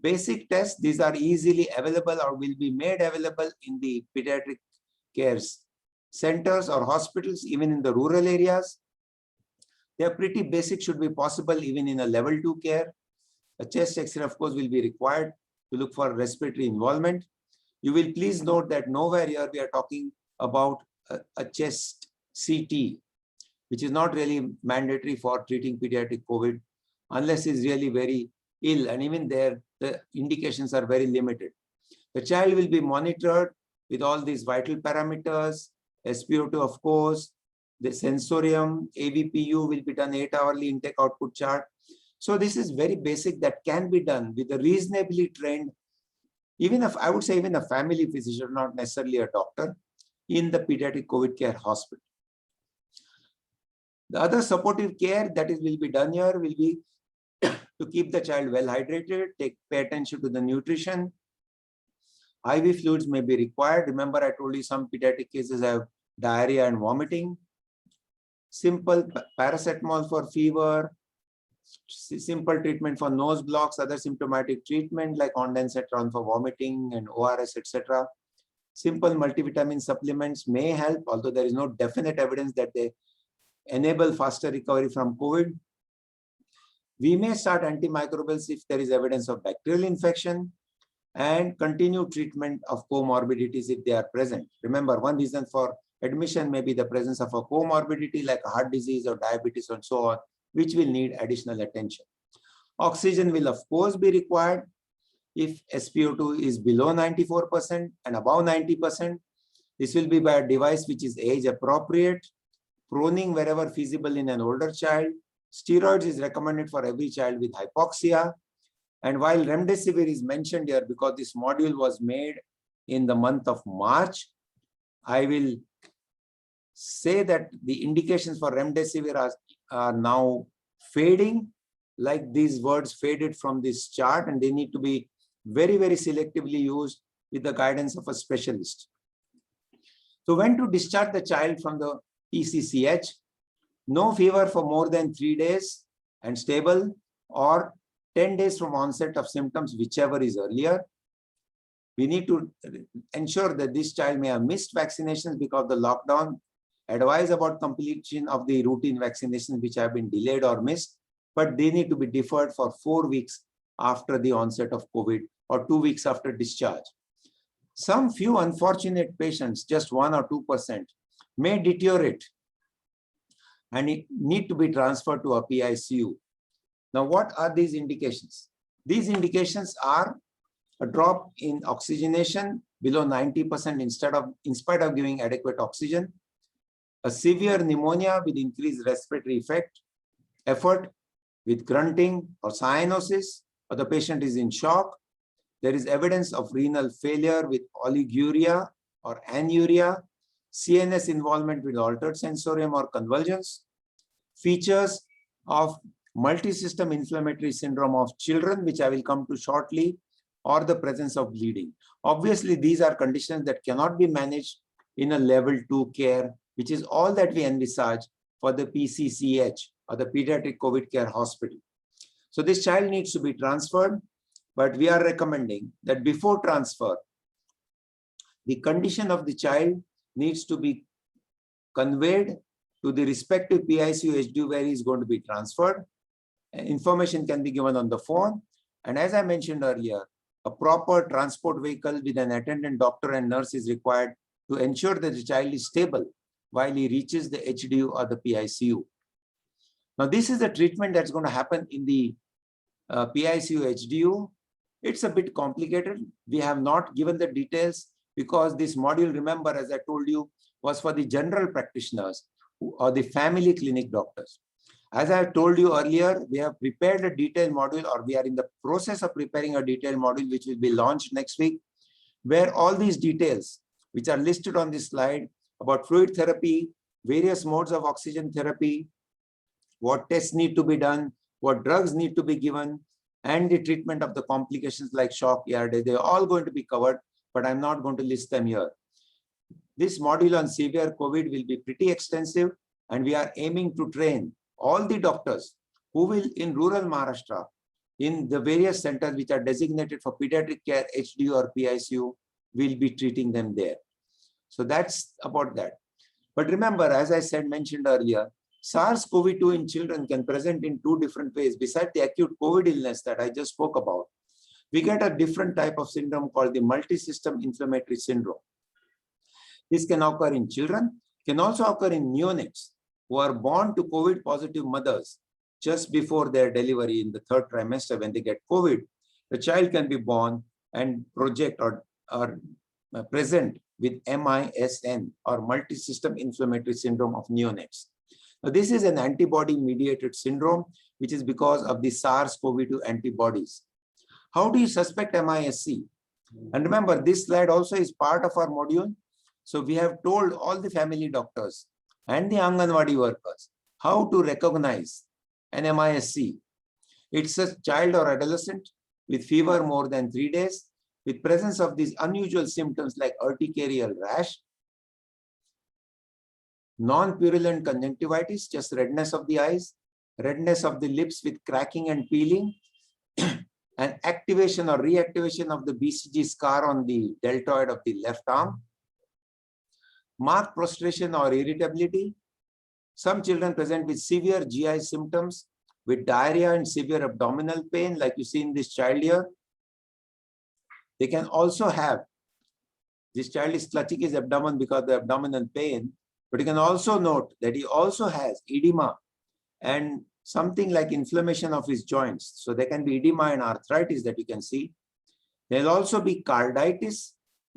Speaker 3: Basic tests, these are easily available or will be made available in the pediatric cares centers or hospitals, even in the rural areas. They are pretty basic, should be possible even in a level 2 care. A chest X-ray, of course, will be required to look for respiratory involvement. You will please note that nowhere here we are talking about a chest CT, which is not really mandatory for treating pediatric COVID unless it's really very ill. And even there, the indications are very limited. The child will be monitored with all these vital parameters, SpO2, of course, the sensorium, AVPU will be done 8-hourly intake output chart. So this is very basic that can be done with a reasonably trained, even if I would say even a family physician, not necessarily a doctor, in the pediatric COVID care hospital. The other supportive care that will be done here will be to keep the child well hydrated, pay attention to the nutrition. IV fluids may be required. Remember, I told you some pediatric cases have diarrhea and vomiting. Simple paracetamol for fever, simple treatment for nose blocks, other symptomatic treatment like ondansetron for vomiting and ORS, etc. Simple multivitamin supplements may help, although there is no definite evidence that they enable faster recovery from COVID. We may start antimicrobials if there is evidence of bacterial infection, and continue treatment of comorbidities if they are present. Remember, one reason for admission may be the presence of a comorbidity like heart disease or diabetes and so on, which will need additional attention. Oxygen will of course be required if SpO2 is below 94% and above 90%. This will be by a device which is age appropriate, proning wherever feasible in an older child. Steroids is recommended for every child with hypoxia. And while remdesivir is mentioned here because this module was made in the month of March, I will say that the indications for remdesivir are now fading, like these words faded from this chart, and they need to be very, very selectively used with the guidance of a specialist. So when to discharge the child from the PCCH? No fever for more than 3 days and stable, or 10 days from onset of symptoms, whichever is earlier. We need to ensure that this child may have missed vaccinations because of the lockdown. Advise about completion of the routine vaccinations which have been delayed or missed, but they need to be deferred for 4 weeks after the onset of COVID or 2 weeks after discharge. Some few unfortunate patients, just 1 or 2%, may deteriorate and need to be transferred to a PICU. Now, what are these indications? These indications are a drop in oxygenation below 90% in spite of giving adequate oxygen, a severe pneumonia with increased respiratory effort with grunting or cyanosis, or the patient is in shock. There is evidence of renal failure with oliguria or anuria, CNS involvement with altered sensorium or convulsions, features of multisystem inflammatory syndrome of children, which I will come to shortly, or the presence of bleeding. Obviously, these are conditions that cannot be managed in a level 2 care, which is all that we envisage for the PCCH or the Pediatric COVID Care Hospital. So this child needs to be transferred, but we are recommending that before transfer, the condition of the child needs to be conveyed to the respective PICU HDU where he is going to be transferred. Information can be given on the phone. And as I mentioned earlier, a proper transport vehicle with an attendant doctor and nurse is required to ensure that the child is stable while he reaches the HDU or the PICU. Now, this is the treatment that's going to happen in the PICU HDU. It's a bit complicated. We have not given the details because this module, remember, as I told you, was for the general practitioners or the family clinic doctors. As I have told you earlier, we have prepared a detailed module, or we are in the process of preparing a detailed module, which will be launched next week, where all these details, which are listed on this slide about fluid therapy, various modes of oxygen therapy, what tests need to be done, what drugs need to be given, and the treatment of the complications like shock, ERD, they're all going to be covered, but I'm not going to list them here. This module on severe COVID will be pretty extensive, and we are aiming to train all the doctors who will in rural Maharashtra, in the various centers which are designated for pediatric care, HDU or PICU, will be treating them there. So that's about that. But remember, as I said, mentioned earlier, SARS-CoV-2 in children can present in two different ways. Besides the acute COVID illness that I just spoke about, we get a different type of syndrome called the multisystem inflammatory syndrome. This can occur in children, can also occur in neonates who are born to COVID positive mothers just before their delivery in the third trimester. When they get COVID, the child can be born and project or present with MISN or multisystem inflammatory syndrome of neonates. Now, this is an antibody mediated syndrome, which is because of the SARS-CoV-2 antibodies. How do you suspect MISC? And remember, this slide also is part of our module. So we have told all the family doctors and the Anganwadi workers how to recognize an MISC. It's a child or adolescent with fever more than 3 days, with presence of these unusual symptoms like urticarial rash, non-purulent conjunctivitis, just redness of the eyes, redness of the lips with cracking and peeling, and activation or reactivation of the BCG scar on the deltoid of the left arm, marked prostration or irritability. Some children present with severe GI symptoms with diarrhea and severe abdominal pain, like you see in this child here. They can also have, this child is clutching his abdomen because of the abdominal pain, but you can also note that he also has edema and something like inflammation of his joints. So there can be edema and arthritis that you can see. There'll also be carditis,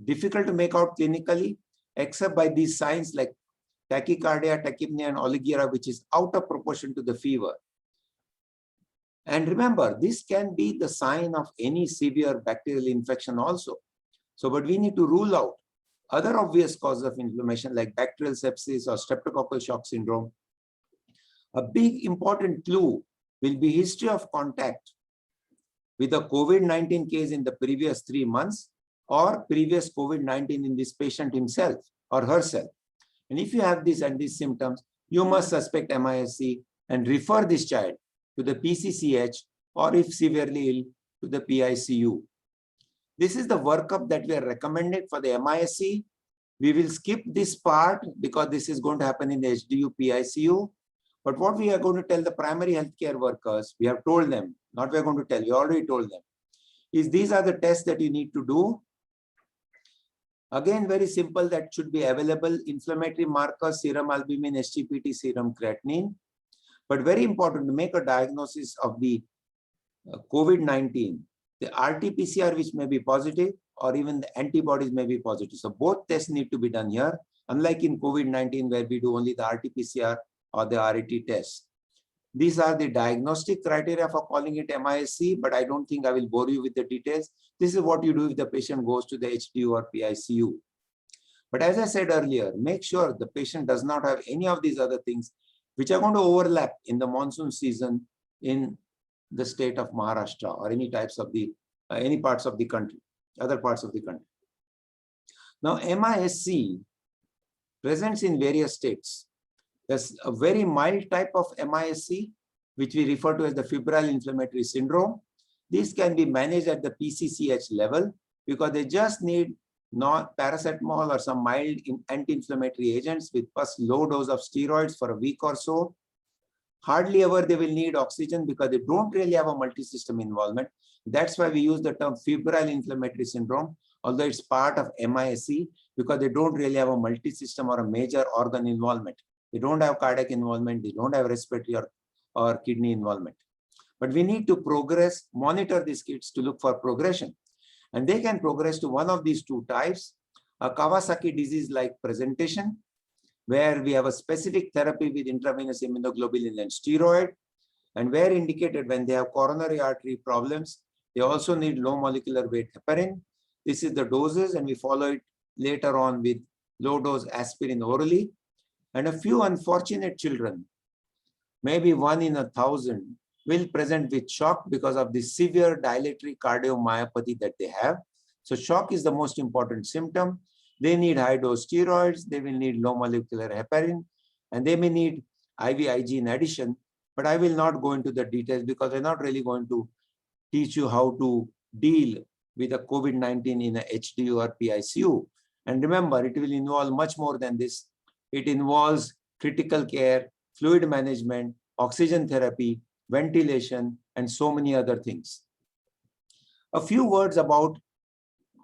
Speaker 3: difficult to make out clinically, except by these signs like tachycardia, tachypnea, and oliguria, which is out of proportion to the fever. And remember, this can be the sign of any severe bacterial infection also. So, but we need to rule out other obvious causes of inflammation like bacterial sepsis or streptococcal shock syndrome. A big important clue will be history of contact with a COVID-19 case in the previous 3 months or previous COVID-19 in this patient himself or herself. And if you have these and these symptoms, you must suspect MISC and refer this child to the PCCH or if severely ill to the PICU. This is the workup that we are recommended for the MISC. We will skip this part because this is going to happen in the HDU PICU. But what we are going to tell the primary healthcare workers, we have told them, not we are going to tell, we already told them, is these are the tests that you need to do. Again, very simple, that should be available: inflammatory markers, serum albumin, SGPT, serum creatinine. But very important to make a diagnosis of the COVID-19, the RT-PCR, which may be positive, or even the antibodies may be positive. So both tests need to be done here, unlike in COVID-19 where we do only the RT-PCR or the RET test. These are the diagnostic criteria for calling it MISC, but I don't think I will bore you with the details. This is what you do if the patient goes to the HDU or PICU. But as I said earlier, make sure the patient does not have any of these other things which are going to overlap in the monsoon season in the state of Maharashtra or any types of the, any parts of the country, other parts of the country. Now, MISC presents in various states. There's a very mild type of MISC, which we refer to as the febrile inflammatory syndrome. These can be managed at the PCCH level because they just need not paracetamol or some mild anti-inflammatory agents with first low dose of steroids for a week or so. Hardly ever they will need oxygen because they don't really have a multi-system involvement. That's why we use the term febrile inflammatory syndrome, although it's part of MISC, because they don't really have a multi-system or a major organ involvement. They don't have cardiac involvement, they don't have respiratory or kidney involvement. But we need to progress, monitor these kids to look for progression. And they can progress to one of these two types, a Kawasaki disease-like presentation, where we have a specific therapy with intravenous immunoglobulin and steroid, and where indicated when they have coronary artery problems, they also need low molecular weight heparin. This is the doses, and we follow it later on with low dose aspirin orally. And a few unfortunate children, maybe 1 in 1,000, will present with shock because of the severe dilatory cardiomyopathy that they have. So shock is the most important symptom. They need high dose steroids, they will need low molecular heparin, and they may need IVIG in addition, but I will not go into the details because I'm not really going to teach you how to deal with a COVID-19 in a HDU or PICU. And remember, it will involve much more than this. It involves critical care, fluid management, oxygen therapy, ventilation, and so many other things. A few words about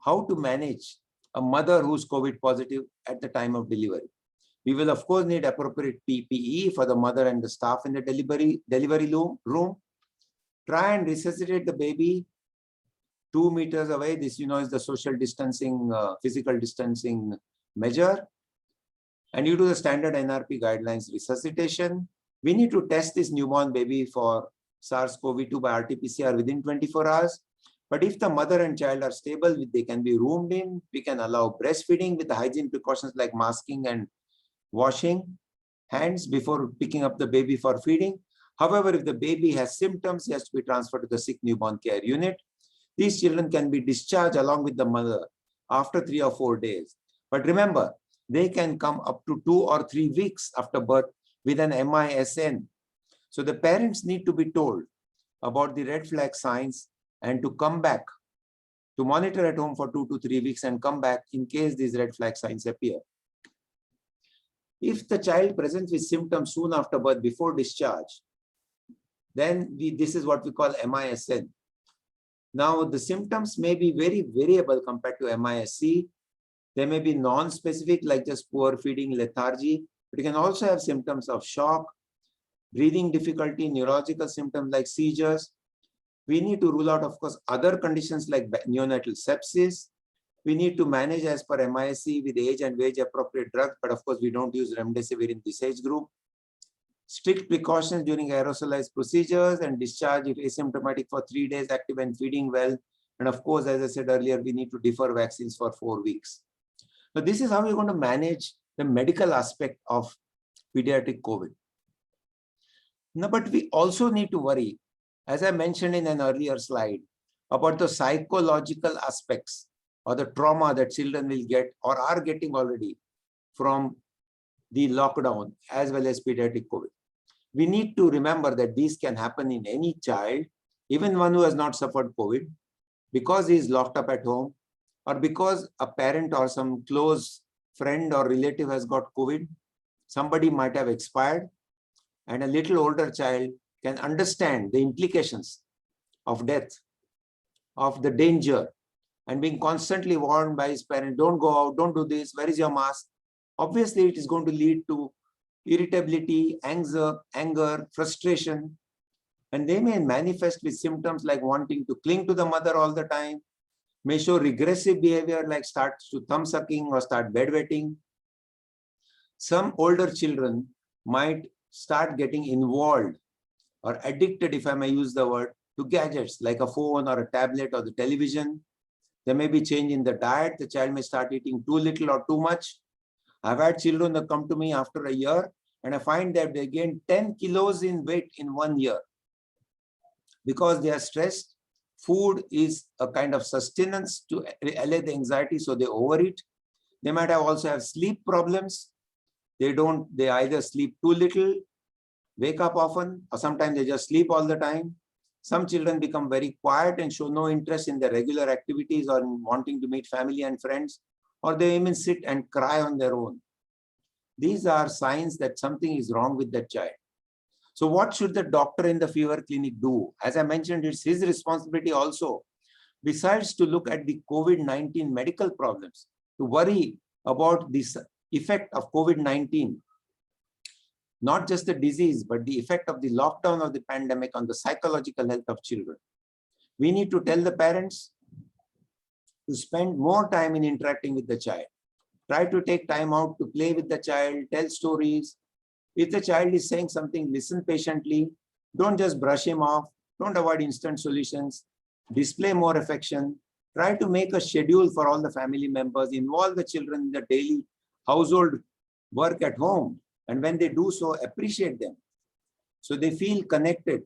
Speaker 3: how to manage a mother who's COVID positive at the time of delivery. We will of course need appropriate PPE for the mother and the staff in the delivery room. Try and resuscitate the baby 2 meters away. This, is the social distancing, physical distancing measure. And due to the standard NRP guidelines resuscitation, we need to test this newborn baby for SARS-CoV-2 by RT-PCR within 24 hours. But if the mother and child are stable, they can be roomed in. We can allow breastfeeding with the hygiene precautions like masking and washing hands before picking up the baby for feeding. However, if the baby has symptoms, he has to be transferred to the sick newborn care unit. These children can be discharged along with the mother after 3 or 4 days. But remember, they can come up to 2 or 3 weeks after birth with an MISN. So the parents need to be told about the red flag signs and to come back to monitor at home for 2 to 3 weeks and come back in case these red flag signs appear. If the child presents with symptoms soon after birth before discharge, then this is what we call MISN. Now, the symptoms may be very variable compared to MISC. They may be non-specific, like just poor feeding, lethargy, but you can also have symptoms of shock, breathing difficulty, neurological symptoms like seizures. We need to rule out, of course, other conditions like neonatal sepsis. We need to manage as per MISC with age and age appropriate drugs, but of course, we don't use remdesivir in this age group. Strict precautions during aerosolized procedures and discharge if asymptomatic for 3 days, active and feeding well. And of course, as I said earlier, we need to defer vaccines for 4 weeks. So this is how we're going to manage the medical aspect of pediatric COVID. Now, but we also need to worry, as I mentioned in an earlier slide, about the psychological aspects or the trauma that children will get or are getting already from the lockdown as well as pediatric COVID. We need to remember that these can happen in any child, even one who has not suffered COVID, because he is locked up at home or because a parent or some close friend or relative has got COVID. Somebody might have expired, and a little older child can understand the implications of death, of the danger, and being constantly warned by his parent, don't go out, don't do this, where is your mask? Obviously, it is going to lead to irritability, anger, frustration, and they may manifest with symptoms like wanting to cling to the mother all the time, may show regressive behavior like starts to thumb sucking or start bedwetting. Some older children might start getting involved or addicted, if I may use the word, to gadgets like a phone or a tablet or the television. There may be change in the diet. The child may start eating too little or too much. I've had children that come to me after a year, and I find that they gain 10 kilos in weight in 1 year because they are stressed. Food is a kind of sustenance to allay the anxiety, so they overeat. They might also have sleep problems. They either sleep too little, wake up often, or sometimes they just sleep all the time. Some children become very quiet and show no interest in their regular activities or in wanting to meet family and friends, or they even sit and cry on their own. These are signs that something is wrong with that child. So what should the doctor in the fever clinic do? As I mentioned, it's his responsibility also, besides to look at the COVID-19 medical problems, to worry about this effect of COVID-19, not just the disease, but the effect of the lockdown of the pandemic on the psychological health of children. We need to tell the parents to spend more time in interacting with the child. Try to take time out to play with the child, tell stories. If the child is saying something, listen patiently. Don't just brush him off. Don't avoid instant solutions. Display more affection. Try to make a schedule for all the family members. Involve the children in the daily household work at home. And when they do so, appreciate them, so they feel connected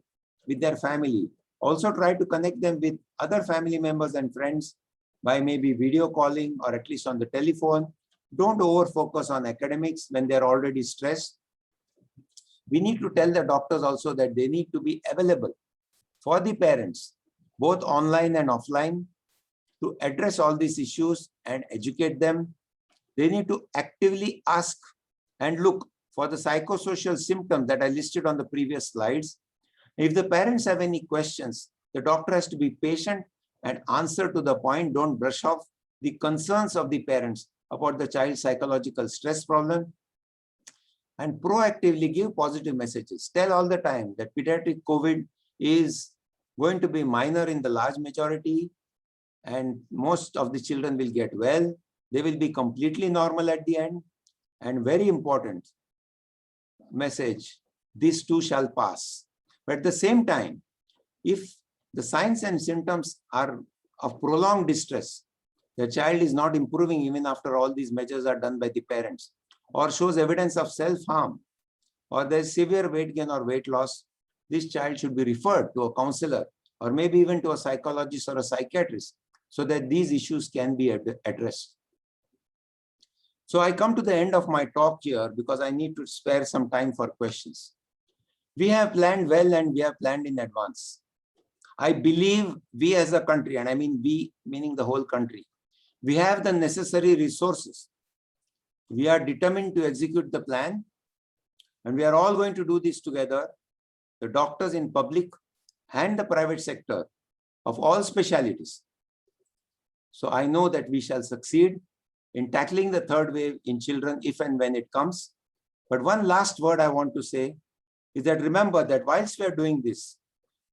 Speaker 3: with their family. Also try to connect them with other family members and friends by maybe video calling or at least on the telephone. Don't over-focus on academics when they're already stressed. We need to tell the doctors also that they need to be available for the parents, both online and offline, to address all these issues and educate them. They need to actively ask and look for the psychosocial symptoms that I listed on the previous slides. If the parents have any questions, the doctor has to be patient and answer to the point. Don't brush off the concerns of the parents about the child's psychological stress problem, and proactively give positive messages. Tell all the time that pediatric COVID is going to be minor in the large majority, and most of the children will get well. They will be completely normal at the end. And very important message, this too shall pass. But at the same time, if the signs and symptoms are of prolonged distress, the child is not improving even after all these measures are done by the parents, or shows evidence of self-harm, or there is severe weight gain or weight loss, this child should be referred to a counselor or maybe even to a psychologist or a psychiatrist so that these issues can be addressed. So I come to the end of my talk here because I need to spare some time for questions. We have planned well and we have planned in advance. I believe we as a country, and I mean we, meaning the whole country, we have the necessary resources. We are determined to execute the plan, and we are all going to do this together, the doctors in public and the private sector of all specialties. So I know that we shall succeed in tackling the third wave in children if and when it comes. But one last word I want to say is that remember that whilst we are doing this,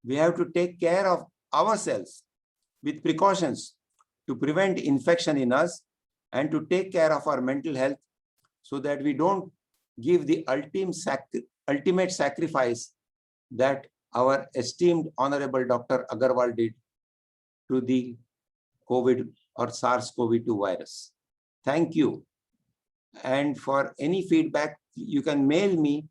Speaker 3: we have to take care of ourselves with precautions to prevent infection in us and to take care of our mental health so that we don't give the ultimate sacrifice that our esteemed Honorable Dr. Agarwal did to the COVID or SARS-CoV-2 virus. Thank you. And for any feedback, you can mail me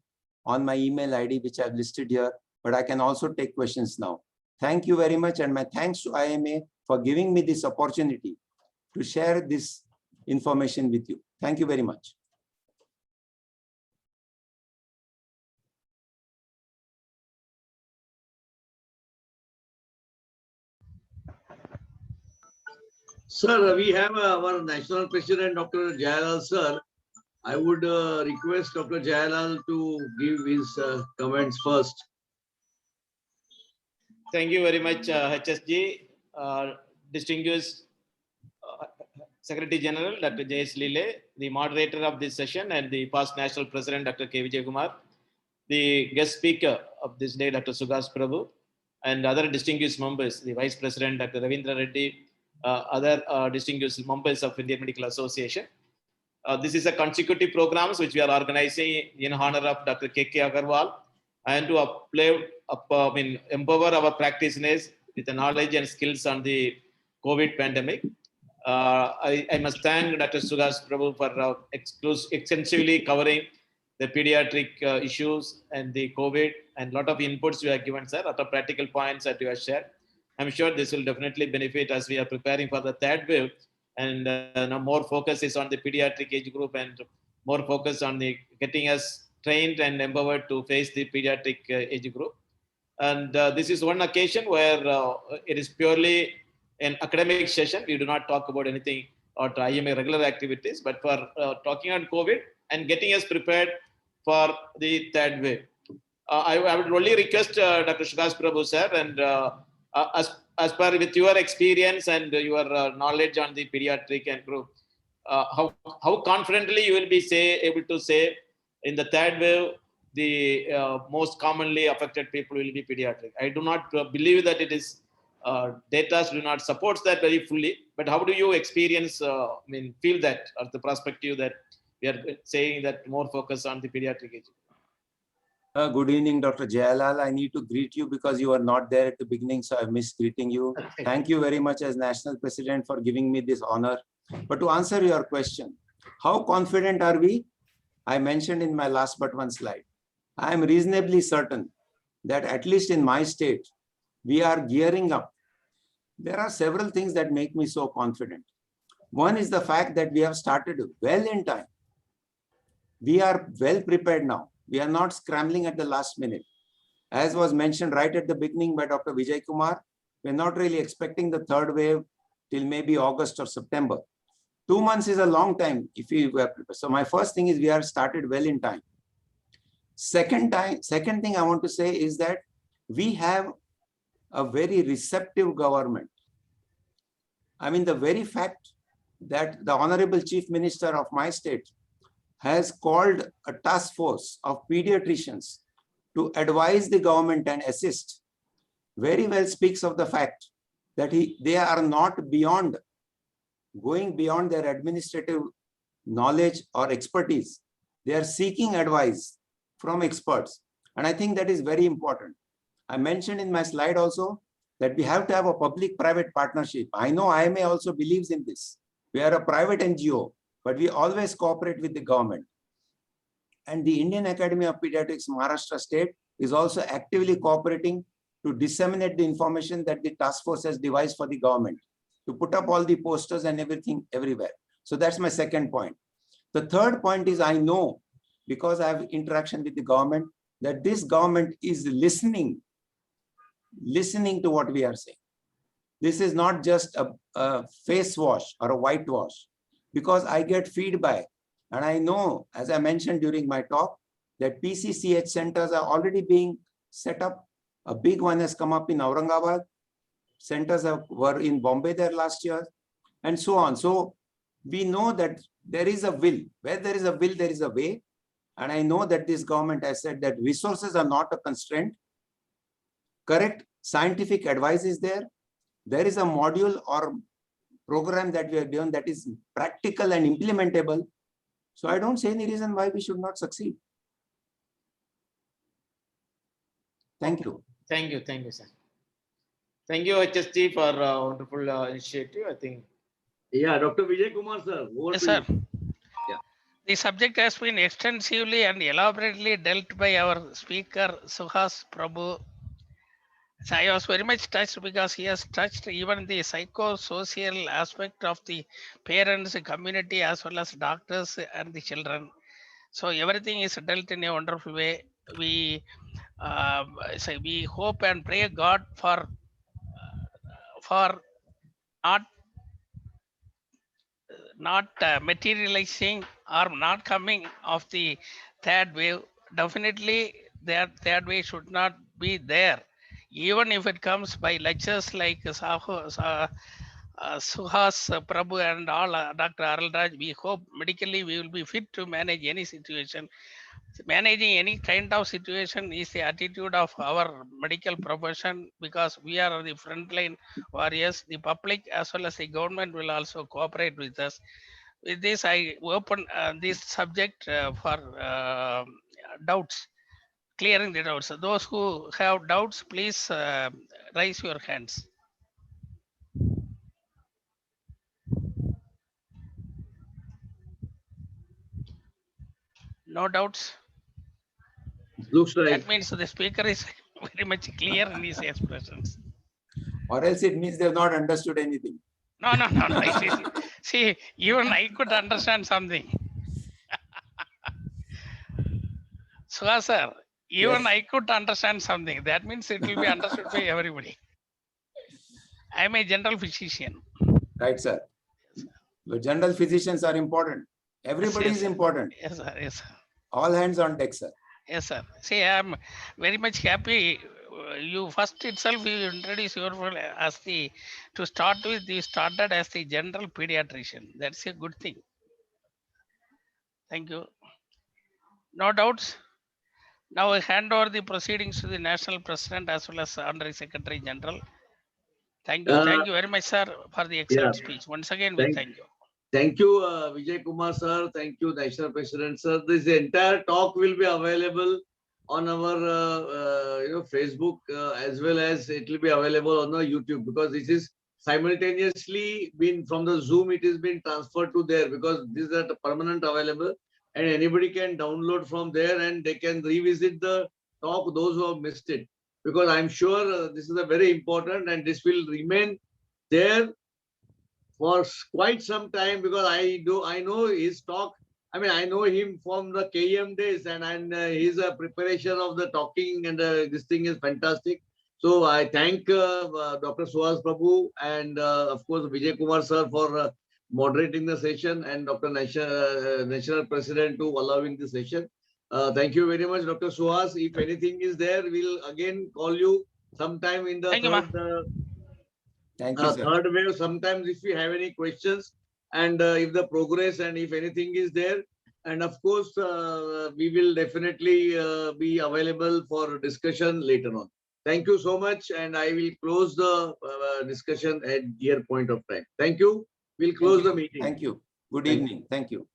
Speaker 3: on my email ID, which I've listed here, but I can also take questions now. Thank you very much. And my thanks to IMA for giving me this opportunity to share this information with you. Thank you very much.
Speaker 2: Sir, we have our national president, Dr. Jayalal, sir. I would request Dr. Jayalal to give his comments first.
Speaker 4: Thank you very much, HSG. Distinguished Secretary General, Dr. J.S. Lile, the moderator of this session, and the past National President, Dr. K. Vijay Kumar, the guest speaker of this day, Dr. Suhas Prabhu, and other distinguished members, the Vice President, Dr. Ravindra Reddy, other distinguished members of Indian Medical Association. This is a consecutive programs which we are organizing in honor of Dr. K.K. Agarwal, and to empower our practitioners with the knowledge and skills on the COVID pandemic. I must thank Dr. Suhas Prabhu for extensively covering the pediatric issues and the COVID, and a lot of inputs you have given, sir, a lot of practical points that you have shared. I'm sure this will definitely benefit as we are preparing for the third wave, and now more focus is on the pediatric age group and more focus on the getting us trained and empowered to face the pediatric age group. And this is one occasion where it is purely an academic session. We do not talk about anything or IMA regular activities, but for talking on COVID and getting us prepared for the third wave. I would only request Dr. Suhas Prabhu, sir, and as per with your experience and your knowledge on the pediatric and group, how confidently you will be able to say in the third wave, the most commonly affected people will be pediatric. I do not believe that it is, data do not support that very fully, but how do you experience, feel that, or the perspective that we are saying that more focus on the pediatric age?
Speaker 3: Good evening, Dr. Jayalal. I need to greet you because you were not there at the beginning, so I missed greeting you. Thank you very much as National President for giving me this honor. But to answer your question, how confident are we? I mentioned in my last but one slide. I am reasonably certain that at least in my state, we are gearing up. There are several things that make me so confident. One is the fact that we have started well in time. We are well prepared now. We are not scrambling at the last minute. As was mentioned right at the beginning by Dr. Vijay Kumar, we're not really expecting the third wave till maybe August or September. 2 months is a long time if we were prepared. So my first thing is we are started well in time. Second thing I want to say is that we have a very receptive government. I mean, the very fact that the Honorable Chief Minister of my state has called a task force of pediatricians to advise the government and assist very well speaks of the fact that they are not going beyond their administrative knowledge or expertise. They are seeking advice from experts. And I think that is very important. I mentioned in my slide also that we have to have a public-private partnership. I know IMA also believes in this. We are a private NGO, but we always cooperate with the government. And the Indian Academy of Pediatrics Maharashtra State is also actively cooperating to disseminate the information that the task force has devised for the government, to put up all the posters and everything everywhere. So that's my second point. The third point is I know, because I have interaction with the government, that this government is listening to what we are saying. This is not just a face wash or a whitewash, because I get feedback. And I know, as I mentioned during my talk, that PCCH centers are already being set up. A big one has come up in Aurangabad. Centers were in Bombay there last year, and so on. So we know that there is a will. Where there is a will, there is a way. And I know that this government has said that resources are not a constraint. Correct scientific advice is there. There is a module or program that we have given that is practical and implementable. So I don't see any reason why we should not succeed. Thank you.
Speaker 4: Thank you, sir. Thank you, HSG, for a wonderful initiative. I think.
Speaker 2: Yeah, Dr. Vijay Kumar, sir. Over
Speaker 1: Yes,
Speaker 2: to
Speaker 1: sir.
Speaker 2: you.
Speaker 1: The subject has been extensively and elaborately dealt by our speaker, Suhas Prabhu. So I was very much touched because he has touched even the psychosocial aspect of the parents, community, as well as doctors and the children. So everything is dealt in a wonderful way. We we hope and pray God for not materializing or not coming of the third wave. Definitely, that third wave should not be there. Even if it comes by lectures like Suhas Prabhu and all, Dr. Aralraj, we hope medically we will be fit to manage any situation. Managing any kind of situation is the attitude of our medical profession, because we are the frontline warriors. The public as well as the government will also cooperate with us. With this, I open this subject for doubts, clearing the doubts. Those who have doubts, please raise your hands. No doubts?
Speaker 2: Looks like.
Speaker 1: That means the speaker is very much clear in his expressions.
Speaker 3: Or else it means they have not understood anything.
Speaker 1: No. See, even I could understand something. Suhas sir, even
Speaker 3: Yes.
Speaker 1: I could understand something. That means it will be understood by everybody. I am a general physician.
Speaker 3: Right, sir. The general physicians are important. Everybody
Speaker 1: Yes,
Speaker 3: is
Speaker 1: sir.
Speaker 3: important.
Speaker 1: Yes, sir. Yes, sir.
Speaker 3: All hands on deck, sir.
Speaker 1: Yes, sir. See, I am very much happy. You first itself you introduce yourself as to start with. You started as the general pediatrician. That's a good thing. Thank you. No doubts. Now I hand over the proceedings to the national president as well as Honorary Secretary General. Thank you. Thank you very much, sir, for the excellent speech. Once again, we thank you.
Speaker 2: Thank you, Vijay Kumar, sir. Thank you, National President, sir. This entire talk will be available on our Facebook as well as it will be available on the YouTube, because this is simultaneously been from the Zoom, it has been transferred to there, because this is at permanent available and anybody can download from there and they can revisit the talk, those who have missed it, because I'm sure this is a very important and this will remain there for quite some time, because I know his talk. I mean, I know him from the KM days, and his preparation of the talking and this thing is fantastic. So I thank Dr. Suhas Prabhu and of course Vijay Kumar sir for moderating the session, and Dr. National President to allowing the session. Thank you very much, Dr. Suhas. If anything is there, we'll again call you sometime in the
Speaker 1: Thank you, ma.
Speaker 3: Thank you, sir.
Speaker 2: third wave. Sometimes if you have any questions and if the progress and if anything is there, and of course, we will definitely be available for discussion later on. Thank you so much. And I will close the discussion at your point of time. Thank you. We'll close the meeting.
Speaker 3: Thank you. Good
Speaker 2: Thank you.
Speaker 3: evening. Thank you.